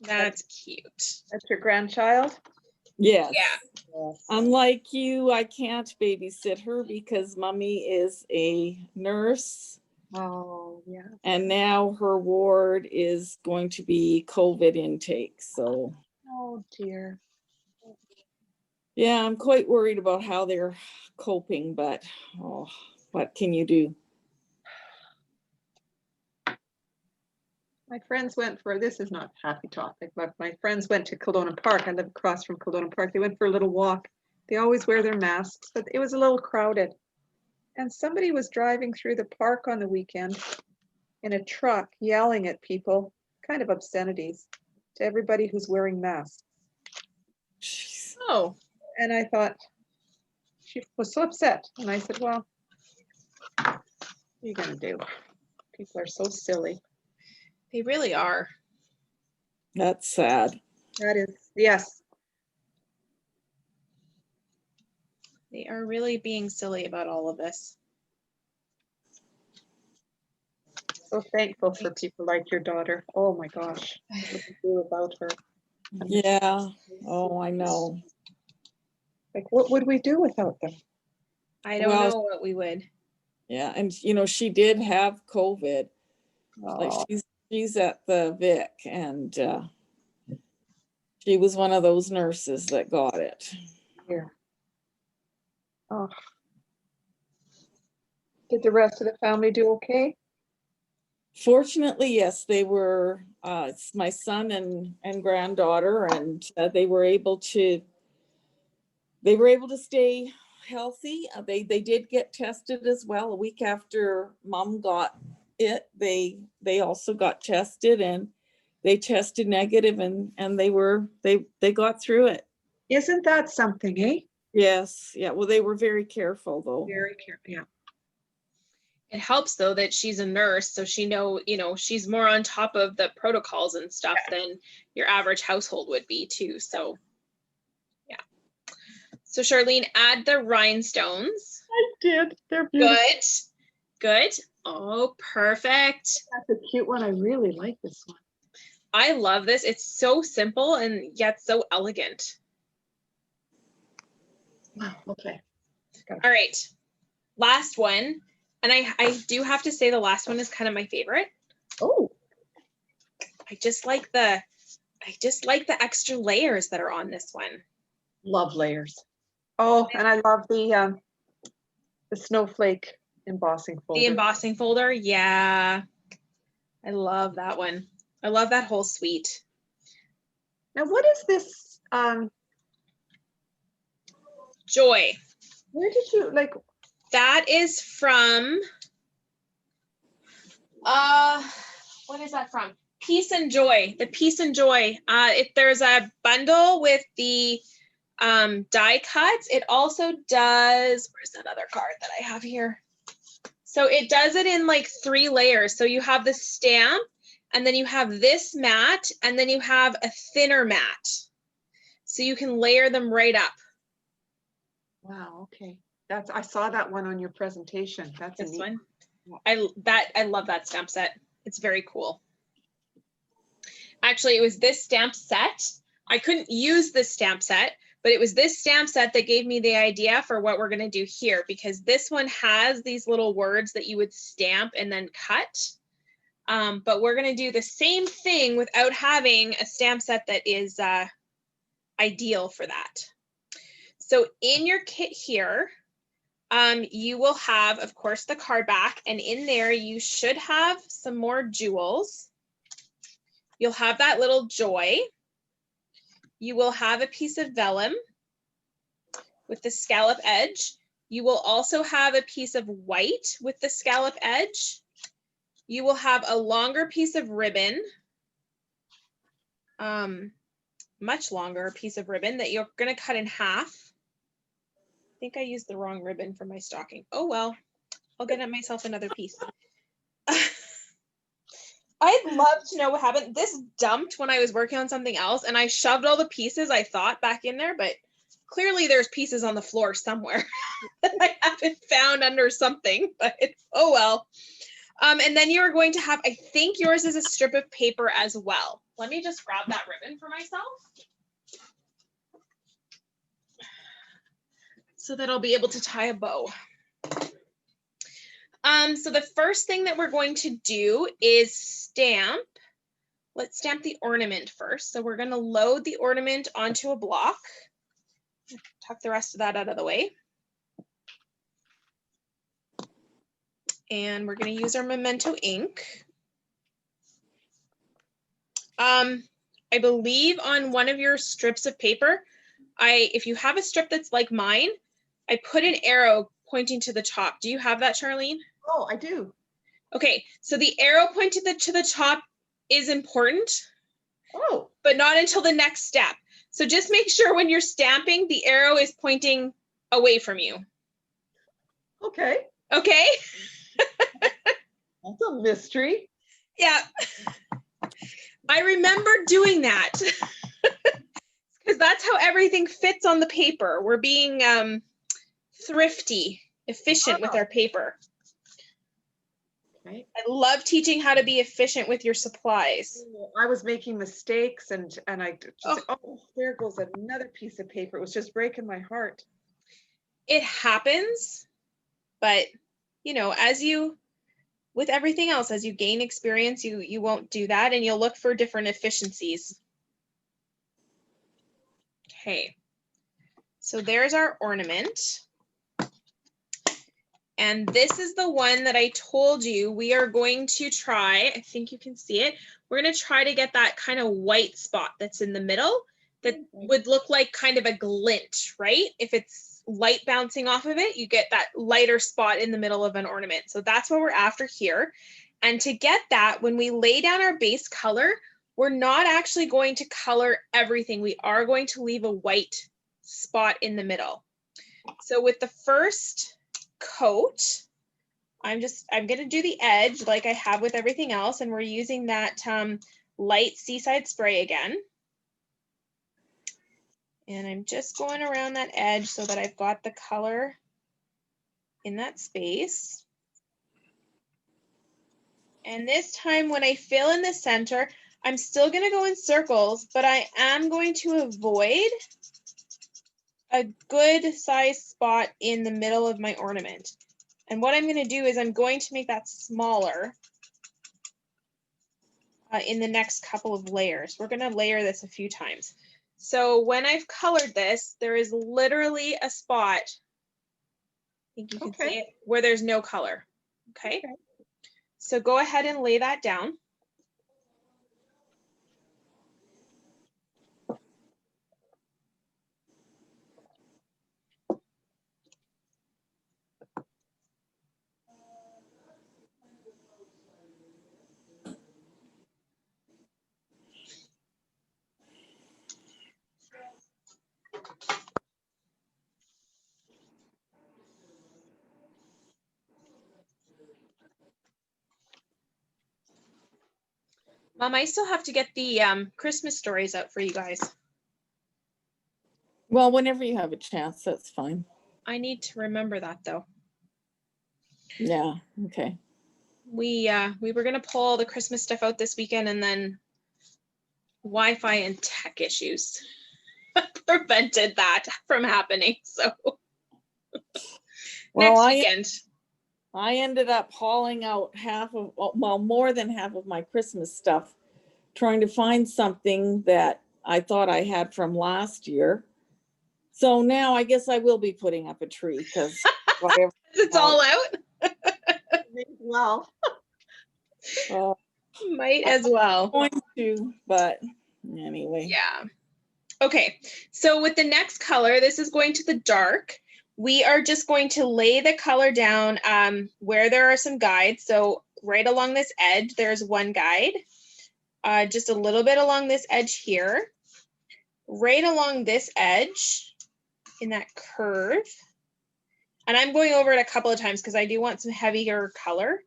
that's cute. That's your grandchild? Yes. Yeah. Yes. Unlike you, I can't babysit her because Mommy is a nurse. Oh, yeah. And now her ward is going to be COVID intake. So Oh, dear. yeah, I'm quite worried about how they're coping, but oh, what can you do? My friends went for, this is not happy topic, but my friends went to Kelowna Park. I live across from Kelowna Park. They went for a little walk. They always wear their masks, but it was a little crowded. And somebody was driving through the park on the weekend in a truck yelling at people, kind of obscenities, to everybody who's wearing masks. Jeez. Oh, And I thought, she was so upset. And I said, well, what are you gonna do? People are so silly. they really are. That's sad. That is, yes. They are really being silly about all of this. So thankful for people like your daughter. Oh my gosh. What do you do about her? Yeah. Oh, I know. Like, what would we do without them? I don't Well, know what we would. Yeah. And you know, she did have COVID. Like Oh, she's at the Vic and she was one of those nurses that got it. dear. Oh. Did the rest of the family do okay? Fortunately, yes, they were, it's my son and granddaughter, and they were able to stay healthy. They did get tested as well. A week after Mom got it, they also got tested and they tested negative and they got through it. Isn't that something, eh? Yes, yeah, well, they were very careful though. Very careful, yeah. It helps though that she's a nurse, so she she's more on top of the protocols and stuff than your average household would be too. So yeah. So Charlene, add the rhinestones. I did. They're beautiful. Good. Good. Oh, perfect. That's a cute one. I really like this one. I love this. It's so simple and yet so elegant. Wow, okay. All right. Last one. And I do have to say the last one is kind of my favorite. Oh, I just like the extra layers that are on this one. love layers. Oh, and I love the snowflake embossing folder. The embossing folder, yeah. I love that one. I love that whole suite. Now, what is this? Joy. Where did you like? That is from, what is that from? Peace and Joy, the Peace and Joy. If there's a bundle with the die cuts, it also does, where's that other card that I have here? So it does it in like 3 layers. So you have the stamp, and then you have this mat, and then you have a thinner mat. So you can layer them right up. Wow. Okay. I saw that one on your presentation. That's a This neat one. one. I love that stamp set. It's very cool. Actually, it was this stamp set. I couldn't use this stamp set, but it was this stamp set that gave me the idea for what we're going to do here, because this one has these little words that you would stamp and then cut. But we're going to do the same thing without having a stamp set that is ideal for that. So in your kit here, you will have, of course, the card back, and in there you should have some more jewels. You'll have that little joy. You will have a piece of vellum with the scallop edge. You will also have a piece of white with the scallop edge. You will have a longer piece of ribbon, much longer piece of ribbon that you're going to cut in half. I think I used the wrong ribbon for my stocking. Oh, well, I'll get myself another piece. I'd love to know what happened. This dumped when I was working on something else, and I shoved all the pieces I thought back in there, but clearly there's pieces on the floor somewhere that I haven't found under something, but oh well. And then you are going to have, I think yours is a strip of paper as well. Let me just grab that ribbon for myself, so that I'll be able to tie a bow. So the first thing that we're going to do is stamp. Let's stamp the ornament first. So we're going to load the ornament onto a block. Tuck the rest of that out of the way. And we're going to use our Memento ink. I believe on one of your strips of paper, if you have a strip that's like mine, I put an arrow pointing to the top. Do you have that, Charlene? Oh, I do. Okay, so the arrow pointed to the top is important, Oh, but not until the next step. So just make sure when you're stamping, the arrow is pointing away from you. okay. Okay? That's a mystery. Yeah. I remember doing that because that's how everything fits on the paper. We're being thrifty, efficient with our paper. Okay. I love teaching how to be efficient with your supplies. I was making mistakes and I just, oh, there goes another piece of paper. It was just breaking my heart. It happens, but you know, with everything else, as you gain experience, you won't do that, and you'll look for different efficiencies. Okay, so there's our ornament. And this is the one that I told you we are going to try. I think you can see it. We're going to try to get that kind of white spot that's in the middle that would look like kind of a glint, right? If it's light bouncing off of it, you get that lighter spot in the middle of an ornament. So that's what we're after here. And to get that, when we lay down our base color, we're not actually going to color everything. We are going to leave a white spot in the middle. So with the first coat, I'm gonna do the edge like I have with everything else, and we're using that light Seaside spray again. And I'm just going around that edge so that I've got the color in that space. And this time when I fill in the center, I'm still gonna go in circles, but I am going to avoid a good size spot in the middle of my ornament. And what I'm gonna do is I'm going to make that smaller in the next couple of layers. We're gonna layer this a few times. So when I've colored this, there is literally a spot, I think you can see it, where there's no color, okay? So go ahead and lay that down. Mom, I still have to get the Christmas stories out for you guys. Well, whenever you have a chance, that's fine. I need to remember that though. Yeah, okay. We were gonna pull the Christmas stuff out this weekend, and then Wi-Fi and tech issues prevented that from happening. So Well, next weekend. I ended up hauling out half of, well, more than half of my Christmas stuff, trying to find something that I thought I had from last year. So now I guess I will be putting up a tree because whatever. It's all out. Well, Might as well. Going to, but anyway. Yeah. Okay, so with the next color, this is going to the dark. We are just going to lay the color down where there are some guides. So right along this edge, there's one guide. Just a little bit along this edge here. Right along this edge in that curve. And I'm going over it a couple of times because I do want some heavier color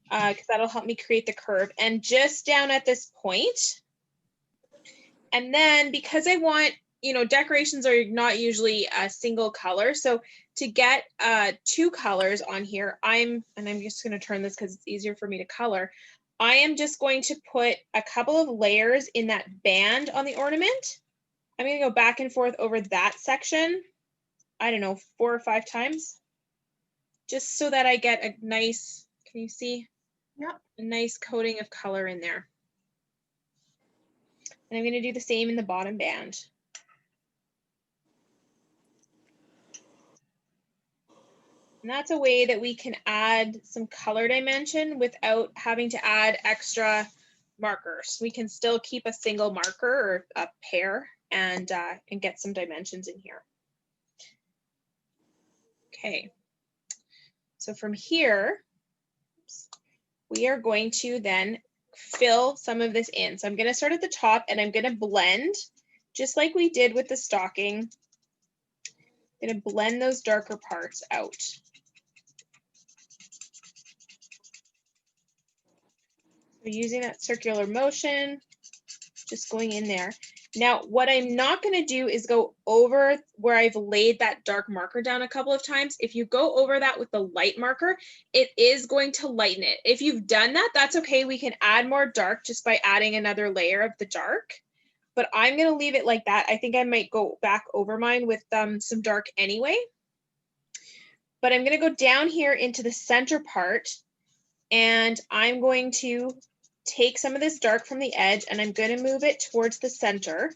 because that'll help me create the curve. And just down at this point. And then because I want, you know, decorations are not usually a single color. So to get two colors on here, and I'm just going to turn this because it's easier for me to color. I am just going to put a couple of layers in that band on the ornament. I'm going to go back and forth over that section. I don't know, 4 or 5 times. Just so that I get a nice, can you see? Yeah. A nice coating of color in there. And I'm going to do the same in the bottom band. And that's a way that we can add some color dimension without having to add extra markers. We can still keep a single marker or a pair and get some dimensions in here. Okay. So from here, we are going to then fill some of this in. So I'm going to start at the top and I'm going to blend just like we did with the stocking. I'm going to blend those darker parts out. So using that circular motion, just going in there. Now, what I'm not going to do is go over where I've laid that dark marker down a couple of times. If you go over that with the light marker, it is going to lighten it. If you've done that, that's okay. We can add more dark just by adding another layer of the dark. But I'm going to leave it like that. I think I might go back over mine with some dark anyway. But I'm going to go down here into the center part, and I'm going to take some of this dark from the edge and I'm going to move it towards the center.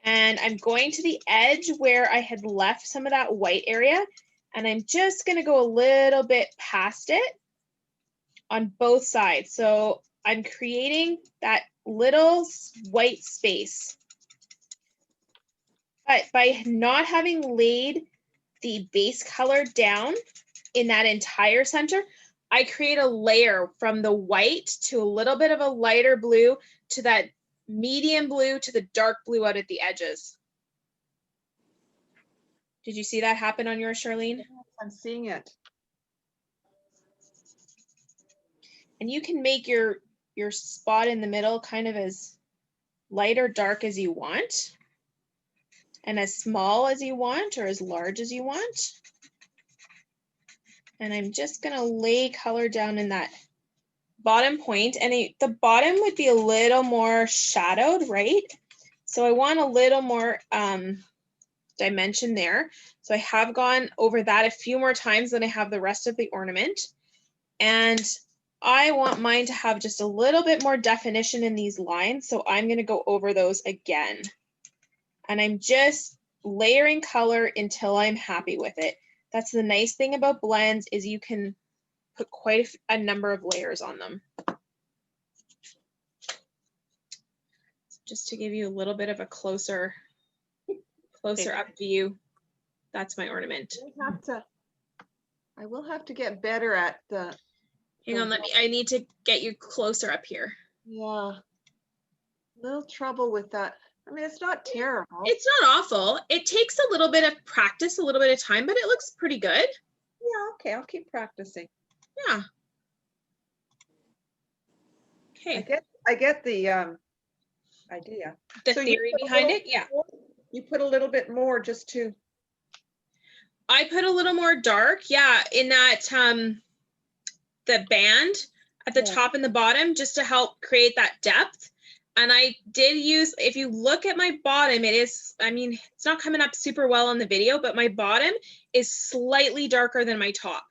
And I'm going to the edge where I had left some of that white area. And I'm just going to go a little bit past it on both sides. So I'm creating that little white space. But by not having laid the base color down in that entire center, I create a layer from the white to a little bit of a lighter blue to that medium blue to the dark blue out at the edges. Did you see that happen on yours, Charlene? I'm seeing it. And you can make your spot in the middle kind of as light or dark as you want, and as small as you want or as large as you want. And I'm just gonna lay color down in that bottom point, and the bottom would be a little more shadowed, right? So I want a little more dimension there. So I have gone over that a few more times than I have the rest of the ornament. And I want mine to have just a little bit more definition in these lines. So I'm going to go over those again. And I'm just layering color until I'm happy with it. That's the nice thing about blends, is you can put quite a number of layers on them. Just to give you a little bit of a closer up view. That's my ornament. I will have to get better at the. Hang on, I need to get you closer up here. Yeah. Little trouble with that. I mean, it's not terrible. It's not awful. It takes a little bit of practice, a little bit of time, but it looks pretty good. Yeah, okay, I'll keep practicing. Yeah. Okay. I get the idea. The So theory behind it, yeah. You put a little bit more just to. I put a little more dark, yeah, in that the band at the top and the bottom, just to help create that depth. And I did use, if you look at my bottom, it is, I mean, it's not coming up super well on the video, but my bottom is slightly darker than my top.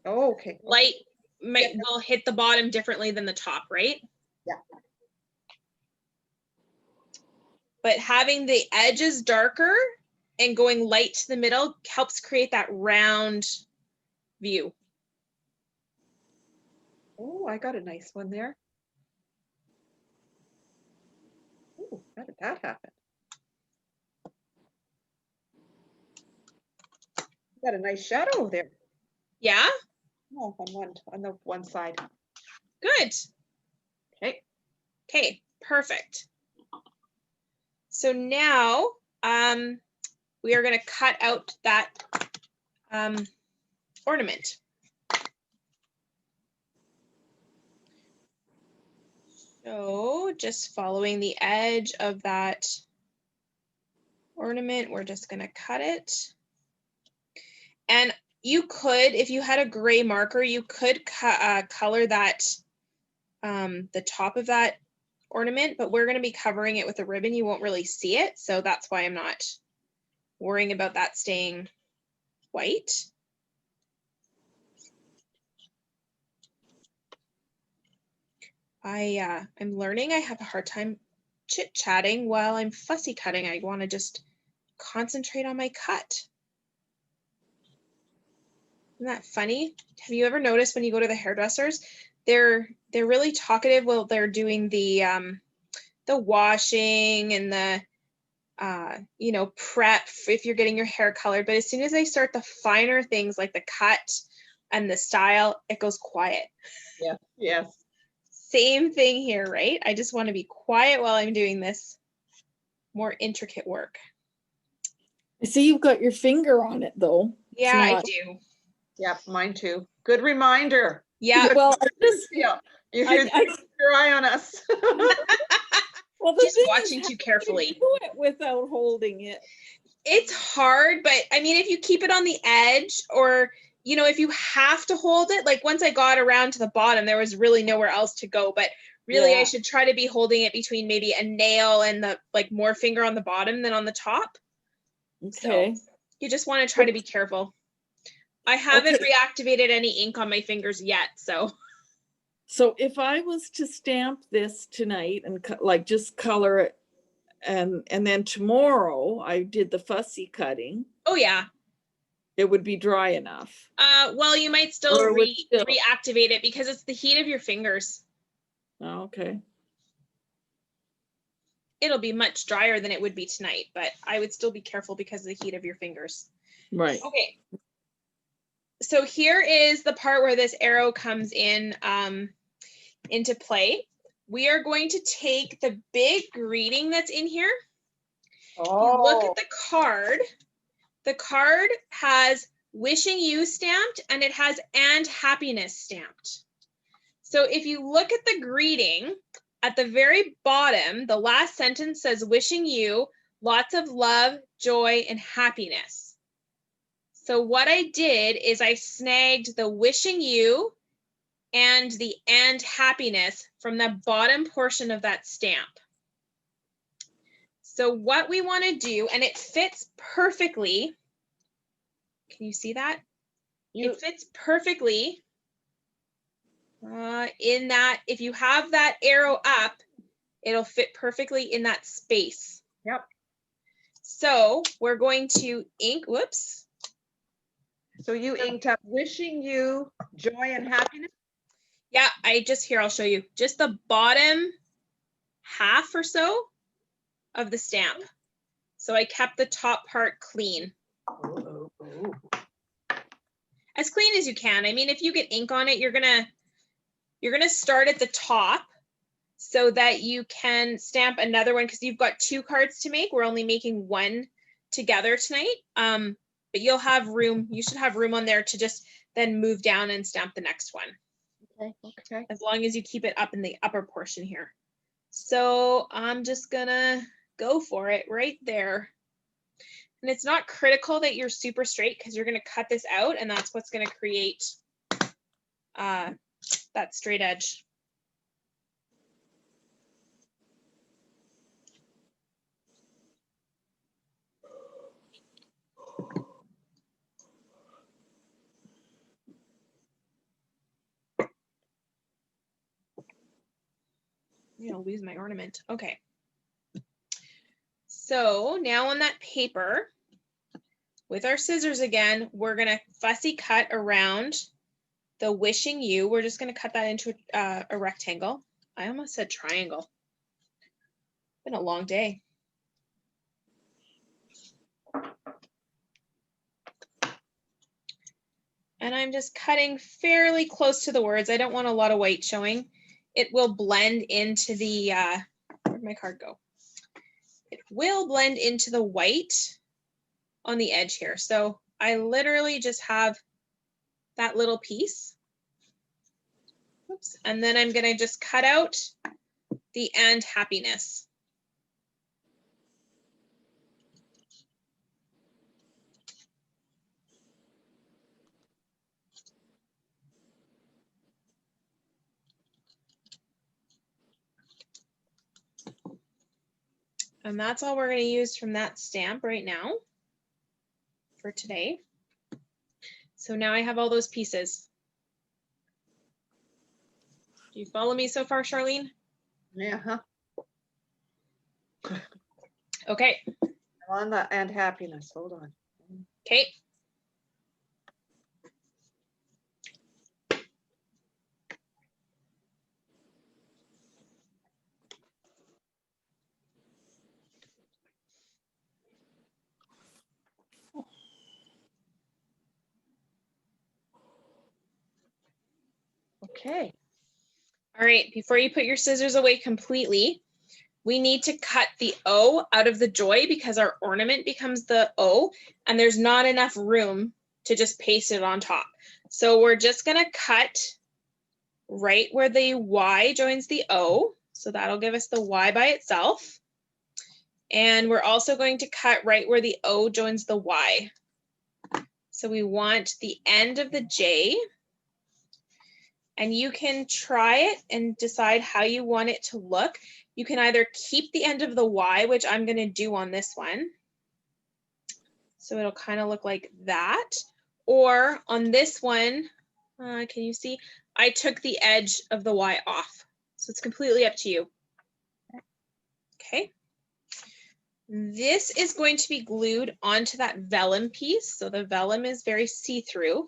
Oh, okay. Light will hit the bottom differently than the top, right? Yeah. But having the edges darker and going light to the middle helps create that round view. Oh, I got a nice one there. Oh, how did that happen? Got a nice shadow there. Yeah? Oh, on the one side. Good. Okay. Okay, perfect. So now we are going to cut out that ornament. So just following the edge of that ornament, we're just going to cut it. And you could, if you had a gray marker, you could color that, the top of that ornament, but we're going to be covering it with a ribbon. You won't really see it. So that's why I'm not worrying about that staying white. I'm learning. I have a hard time chit-chatting while I'm fussy cutting. I want to just concentrate on my cut. Isn't that funny? Have you ever noticed when you go to the hairdressers, they're really talkative while they're doing the washing and the you know, prep if you're getting your hair colored, but as soon as they start the finer things like the cut and the style, it goes quiet. Yeah. Yes. Same thing here, right? I just want to be quiet while I'm doing this more intricate work. I see you've got your finger on it though. Yeah, I do. Yeah, mine too. Good reminder. Yeah. Well, I just, Yeah, you keep your eye on us. well, Just watching too carefully. Do it without holding it. It's hard, but I mean, if you keep it on the edge, or you know, if you have to hold it, like once I got around to the bottom, there was really nowhere else to go. But really, Yeah. I should try to be holding it between maybe a nail and the like more finger on the bottom than on the top. Okay. So you just want to try to be careful. I haven't reactivated any ink on my fingers yet, so. So if I was to stamp this tonight and like just color it, and then tomorrow I did the fussy cutting, Oh yeah. it would be dry enough. Well, you might still Or would still- reactivate it because it's the heat of your fingers. Oh, okay. It'll be much drier than it would be tonight, but I would still be careful because of the heat of your fingers. Right. Okay. So here is the part where this arrow comes in into play. We are going to take the big greeting that's in here, You look at the card has wishing you stamped and it has and happiness stamped. So if you look at the greeting at the very bottom, the last sentence says wishing you lots of love, joy, and happiness. So what I did is I snagged the wishing you and the and happiness from the bottom portion of that stamp. So what we want to do, and it fits perfectly. Can you see that? It fits perfectly in that if you have that arrow up, it'll fit perfectly in that space. Yep. So we're going to ink, whoops. So you inked up wishing you joy and happiness? Yeah, I'll show you. Just the bottom half or so of the stamp. So I kept the top part clean. As clean as you can. I mean, if you get ink on it, you're gonna start at the top so that you can stamp another one because you've got 2 cards to make. We're only making 1 together tonight. But you'll have room, you should have room on there to just then move down and stamp the next one. Okay. As long as you keep it up in the upper portion here. So I'm just gonna go for it right there. And it's not critical that you're super straight because you're gonna cut this out and that's what's gonna create that straight edge. I'm gonna lose my ornament. Okay. So now on that paper, with our scissors again, we're gonna fussy cut around the wishing you. We're just gonna cut that into a rectangle. I almost said triangle. Been a long day. And I'm just cutting fairly close to the words. I don't want a lot of white showing. It will blend into the, where'd my card go? It will blend into the white on the edge here. So I literally just have that little piece. Oops. And then I'm gonna just cut out the and happiness. And that's all we're going to use from that stamp right now for today. So now I have all those pieces. Do you follow me so far, Charlene? Yeah. Okay. I'm on the and happiness. Hold on. Okay. Okay. All right, before you put your scissors away completely, we need to cut the O out of the joy because our ornament becomes the O and there's not enough room to just paste it on top. So we're just gonna cut right where the Y joins the O. So that'll give us the Y by itself. And we're also going to cut right where the O joins the Y. So we want the end of the J. And you can try it and decide how you want it to look. You can either keep the end of the Y, which I'm going to do on this one. So it'll kind of look like that. Or on this one, can you see? I took the edge of the Y off. So it's completely up to you. Okay. This is going to be glued onto that vellum piece. So the vellum is very see-through.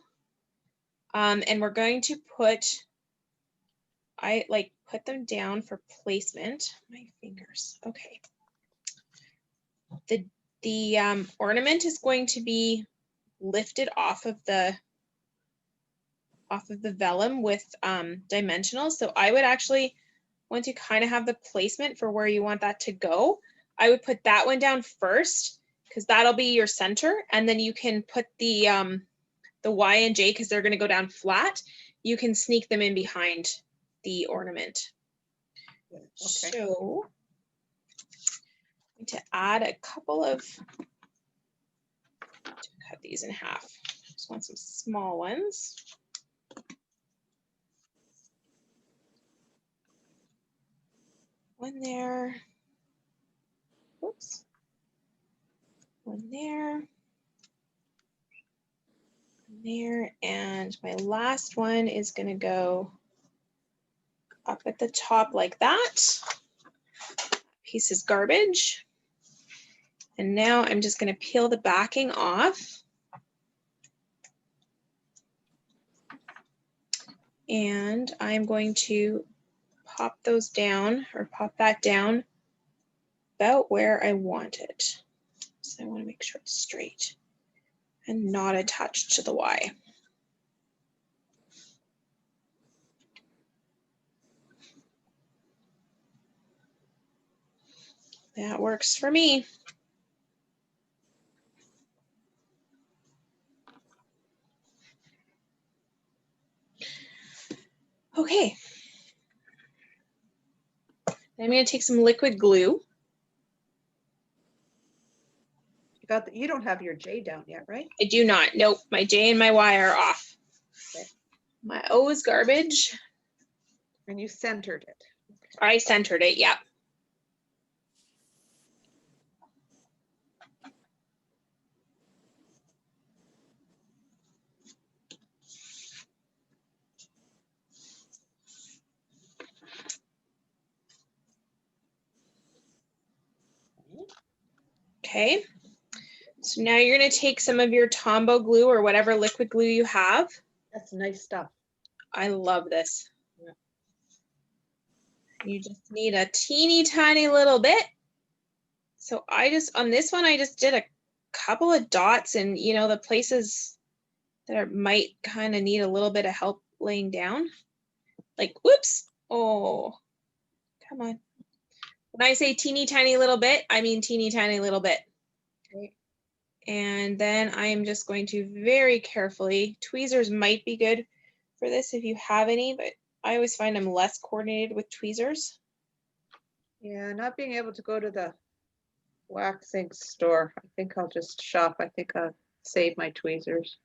And we're going to put, I like put them down for placement. My fingers, okay. The ornament is going to be lifted off of the vellum with dimensionals. So I would actually, once you kind of have the placement for where you want that to go, I would put that one down first because that'll be your center. And then you can put the Y and J because they're going to go down flat. You can sneak them in behind the ornament. Okay. So I'm going to add a couple of, cut these in half. Just want some small ones. One there. Whoops. One there. One there. And my last one is going to go up at the top like that. Piece is garbage. And now I'm just going to peel the backing off. And I'm going to pop those down, or pop that down about where I want it. So I want to make sure it's straight and not attached to the Y. That works for me. Okay. I'm going to take some liquid glue. You don't have your J down yet, right? I do not. Nope. My J and my Y are off. Okay. My O is garbage. And you centered it. I centered it. Yep. Okay. So now you're going to take some of your Tombow glue or whatever liquid glue you have. That's nice stuff. I love this. Yeah. You just need a teeny tiny little bit. So on this one, I just did a couple of dots, and you know, the places that might kind of need a little bit of help laying down. Like, whoops. Oh, come on. When I say teeny tiny little bit, I mean teeny tiny little bit. Okay. And then I am just going to very carefully, tweezers might be good for this if you have any, but I always find I'm less coordinated with tweezers. Yeah, not being able to go to the waxing store. I think I'll just shop. I think I'll save my tweezers.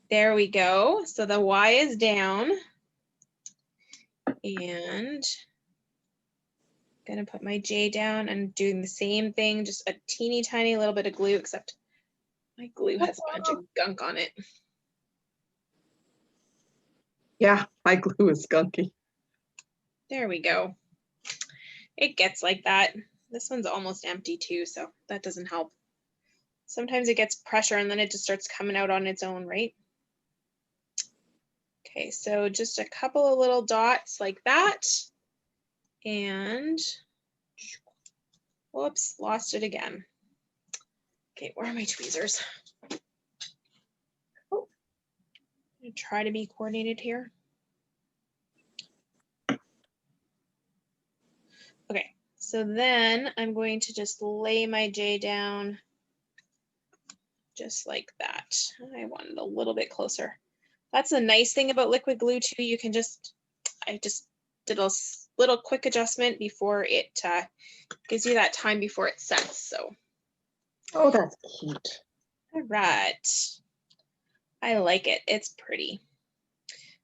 There we go. So the Y is down. And I'm gonna put my J down and doing the same thing, just a teeny tiny little bit of glue, except my glue has a bunch of gunk on it. Yeah, my glue is gunky. There we go. It gets like that. This one's almost empty too, so that doesn't help. Sometimes it gets pressure and then it just starts coming out on its own, right? Okay, so just a couple of little dots like that. And whoops, lost it again. Okay, where are my tweezers? Oh, I'm gonna try to be coordinated here. Okay, so then I'm going to just lay my J down just like that. I want it a little bit closer. That's the nice thing about liquid glue too. You can I just did a little quick adjustment before it gives you that time before it sets. So. Oh, that's cute. All right. I like it. It's pretty.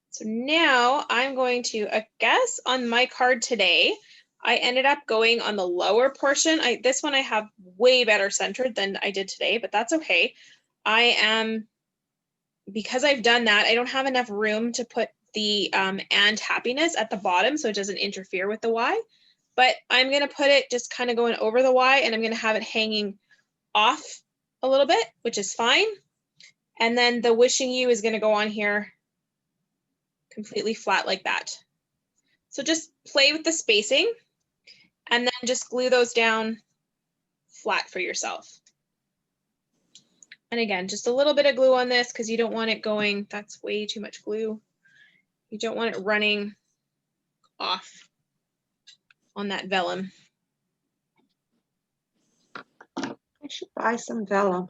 So now I'm going to, I guess on my card today, I ended up going on the lower portion. This one I have way better centered than I did today, but that's okay. Because I've done that, I don't have enough room to put the and happiness at the bottom so it doesn't interfere with the Y. But I'm going to put it just kind of going over the Y, and I'm going to have it hanging off a little bit, which is fine. And then the wishing you is going to go on here completely flat like that. So just play with the spacing and then just glue those down flat for yourself. And again, just a little bit of glue on this because you don't want it going, that's way too much glue. You don't want it running off. on that vellum. I should buy some vellum.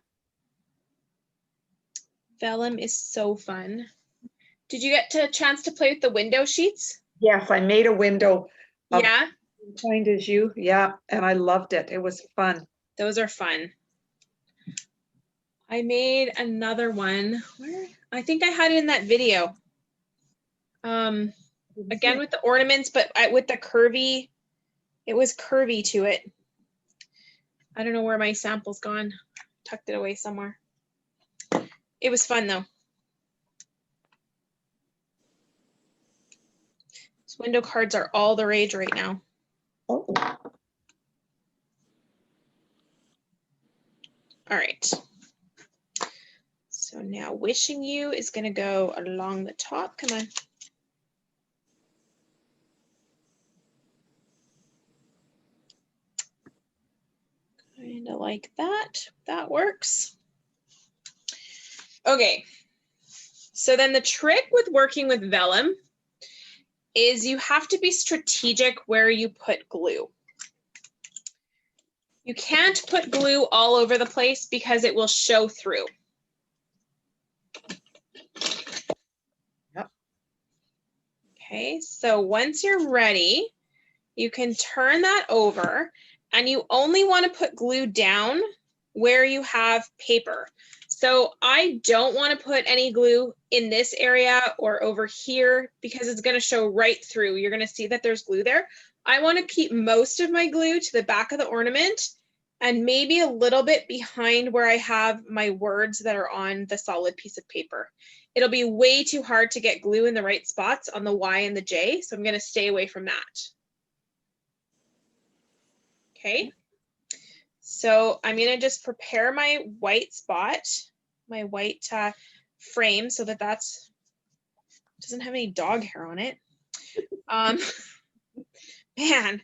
Vellum is so fun. Did you get a chance to play with the window sheets? Yes, I made a window. Yeah, Kind as you, yeah, and I loved it. It was fun. those are fun. I made another one. Where? I think I had it in that video. Again with the ornaments, but with the curvy, it was curvy to it. I don't know where my sample's gone. Tucked it away somewhere. It was fun though. These window cards are all the rage right now. Oh, All right. So now wishing you is going to go along the top. Come on. Kind of like that. That works. Okay. So then the trick with working with vellum is you have to be strategic where you put glue. You can't put glue all over the place because it will show through. Yep. Okay, so once you're ready, you can turn that over and you only want to put glue down where you have paper. So I don't want to put any glue in this area or over here because it's going to show right through. You're going to see that there's glue there. I want to keep most of my glue to the back of the ornament and maybe a little bit behind where I have my words that are on the solid piece of paper. It'll be way too hard to get glue in the right spots on the Y and the J, so I'm going to stay away from that. Okay, so I'm going to just prepare my white spot, my white frame, so that that's doesn't have any dog hair on it. Man.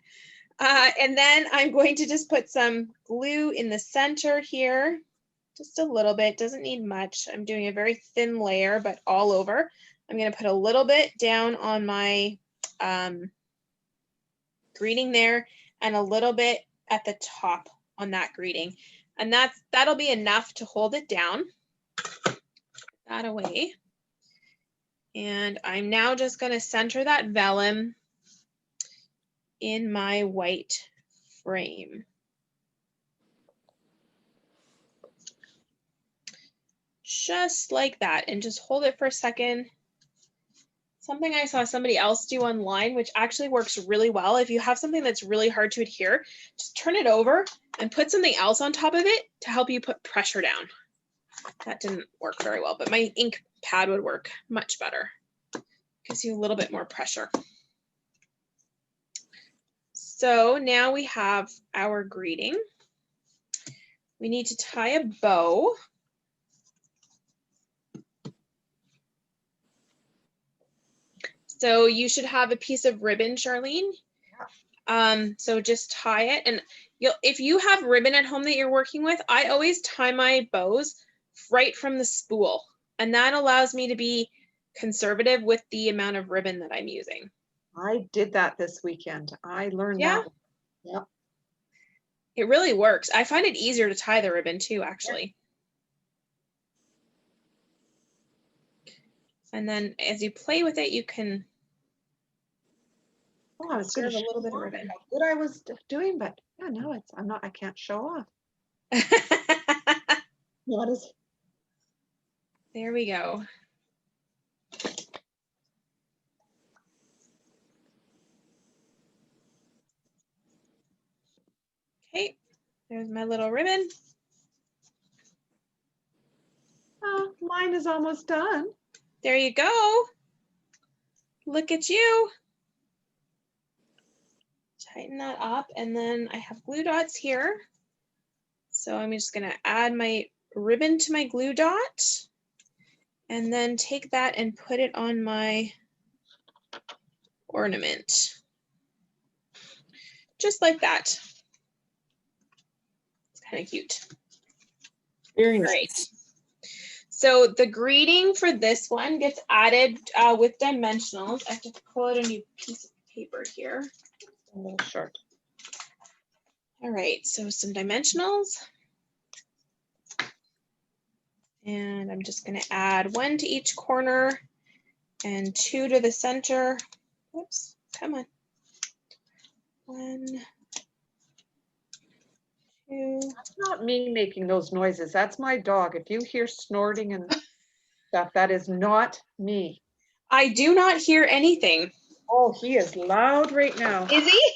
And then I'm going to just put some glue in the center here, just a little bit, doesn't need much. I'm doing a very thin layer, but all over. I'm going to put a little bit down on my greeting there and a little bit at the top on that greeting. And that'll be enough to hold it down. Put that away. And I'm now just going to center that vellum in my white frame. Just like that, and just hold it for a second. Something I saw somebody else do online, which actually works really well. If you have something that's really hard to adhere, just turn it over and put something else on top of it to help you put pressure down. That didn't work very well, but my ink pad would work much better. Gives you a little bit more pressure. So now we have our greeting. We need to tie a bow. So you should have a piece of ribbon, Charlene. So just tie it, and if you have ribbon at home that you're working with, I always tie my bows right from the spool, and that allows me to be conservative with the amount of ribbon that I'm using. I did that this weekend. I learned Yeah. that. Yep. It really works. I find it easier to tie the ribbon too, actually. And then as you play with it, you can Oh, I was going to serve a little bit of ribbon. how good I was doing, but yeah, no, I can't show off. Not as There we go. Okay, there's my little ribbon. mine is almost done. There you go. Look at you. Tighten that up, and then I have glue dots here. So I'm just gonna add my ribbon to my glue dot, and then take that and put it on my ornament. Just like that. It's kind of cute. Very Great. nice. So the greeting for this one gets added with dimensionals. I have to pull out a new piece of paper here. A little short. All right, so some dimensionals. And I'm just gonna add 1 to each corner and 2 to the center. Whoops, come on. 1, 2. That's not me making those noises. That's my dog. If you hear snorting and stuff, that is not me. I do not hear anything. Oh, he is loud right now. Is he?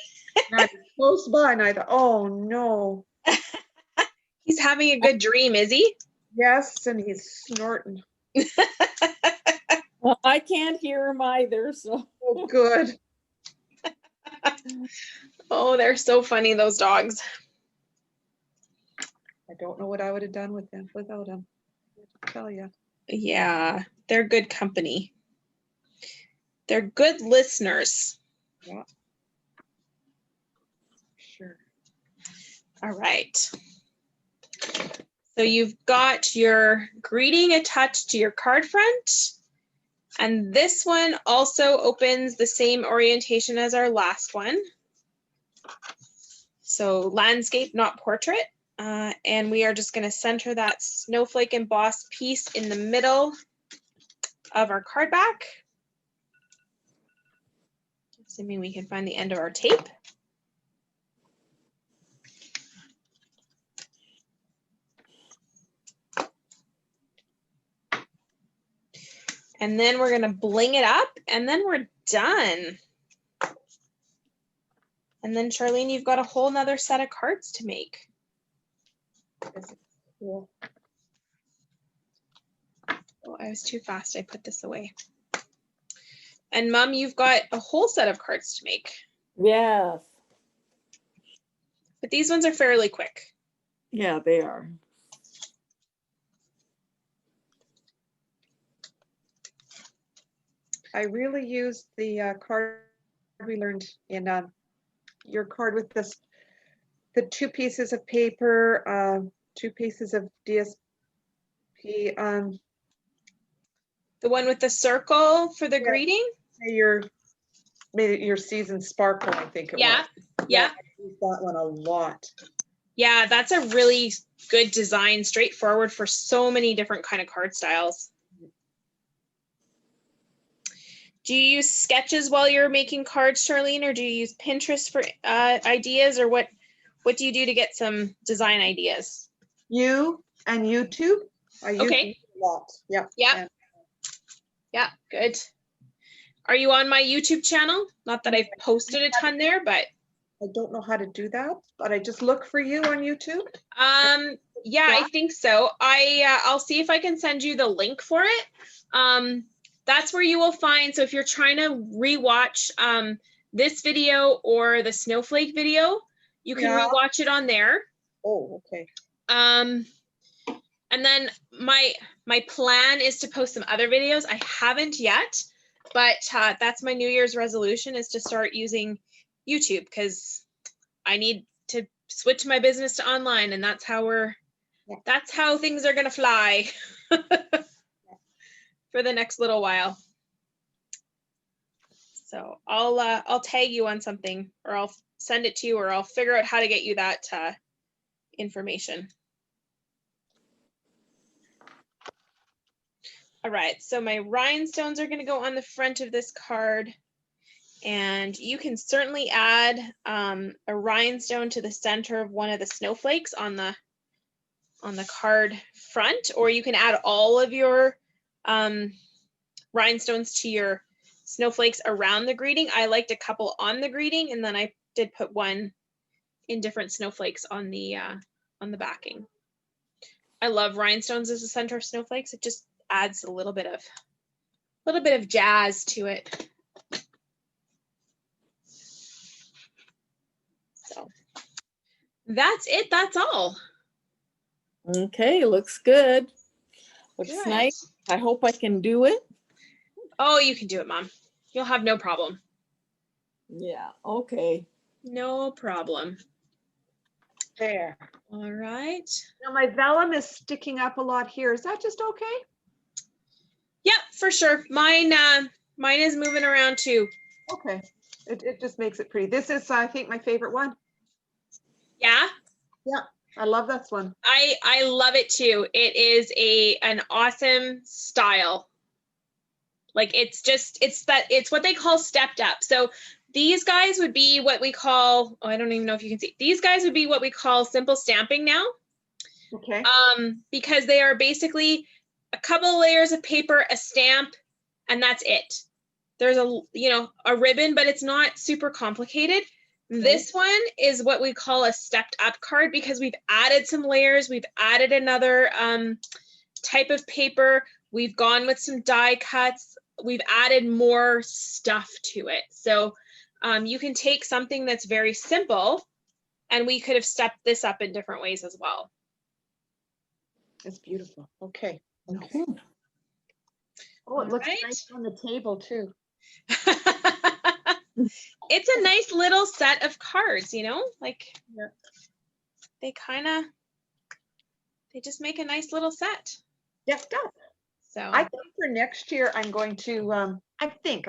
Not close by, and I thought, oh no. He's having a good dream, is he? Yes, and he's snorting. Well, I can't hear him either, so. Oh, good. Oh, they're so funny, those dogs. I don't know what I would have done with him without him. I tell you. Yeah, they're good company. They're good listeners. Yeah. Sure. All right. So you've got your greeting attached to your card front. And this one also opens the same orientation as our last one. So landscape, not portrait. And we are just going to center that snowflake embossed piece in the middle of our card back. Assuming we can find the end of our tape. And then we're gonna bling it up and then we're done. And then Charlene, you've got a whole nother set of cards to make. Cool. Oh, I was too fast, I put this away. And Mom, you've got a whole set of cards to make. Yes, But these ones are fairly quick. yeah, they are. I really used the card we learned in your card with this, the 2 pieces of paper, 2 pieces of DSP. The one with the circle for the Yeah. greeting? Made your season sparkle, I think it Yeah, was. yeah. I used that one a lot. Yeah, that's a really good design, straightforward for so many different kind of card styles. Do you use sketches while you're making cards, Charlene, or do you use Pinterest for ideas, or what do you do to get some design ideas? You and YouTube. I use Okay. it a lot. Yeah. Yeah. And Yeah, good. Are you on my YouTube channel? Not that I've posted a ton there, but I don't know how to do that, but I just look for you on YouTube. yeah, I think so. I'll see if I can send you the link for it. That's where you will find, so if you're trying to rewatch this video or the snowflake video, you can Yeah. rewatch it on there. Oh, okay. And then my plan is to post some other videos. I haven't yet, but that's my New Year's resolution, is to start using YouTube, because I need to switch my business to online, and that's how things are gonna fly for the next little while. So I'll tag you on something, or I'll send it to you, or I'll figure out how to get you that information. All right, so my rhinestones are going to go on the front of this card, and you can certainly add a rhinestone to the center of one of the snowflakes on the card front, or you can add all of your rhinestones to your snowflakes around the greeting. I liked a couple on the greeting, and then I did put one in different snowflakes on the backing. I love rhinestones as the center of snowflakes. It just adds a little bit of jazz to it. So that's it. That's all. Okay, looks good. Looks Good. nice. I hope I can do it. Oh, you can do it, Mom. You'll have no problem. Yeah, okay. No problem. There. All right. Now my vellum is sticking up a lot here. Is that just okay? Yeah, for sure. Mine is moving around too. Okay. It just makes it pretty. This is, I think, my favorite one. Yeah, I love this one. I love it too. It is an awesome style. Like it's what they call stepped up. So these guys would be what we call, oh, I don't even know if you can see. These guys would be what we call simple stamping now. Okay. Because they are basically a couple of layers of paper, a stamp, and that's it. There's a ribbon, but it's not super complicated. This one is what we call a stepped up card because we've added some layers. We've added another type of paper. We've gone with some die cuts. We've added more stuff to it. So you can take something that's very simple, and we could have stepped this up in different ways as well. It's beautiful. Okay. Okay. Oh, it looks Alright. nice on the table too. It's a nice little set of cards, like Yeah. they just make a nice little set. Yes, it does. So I think for next year, I'm going to, I think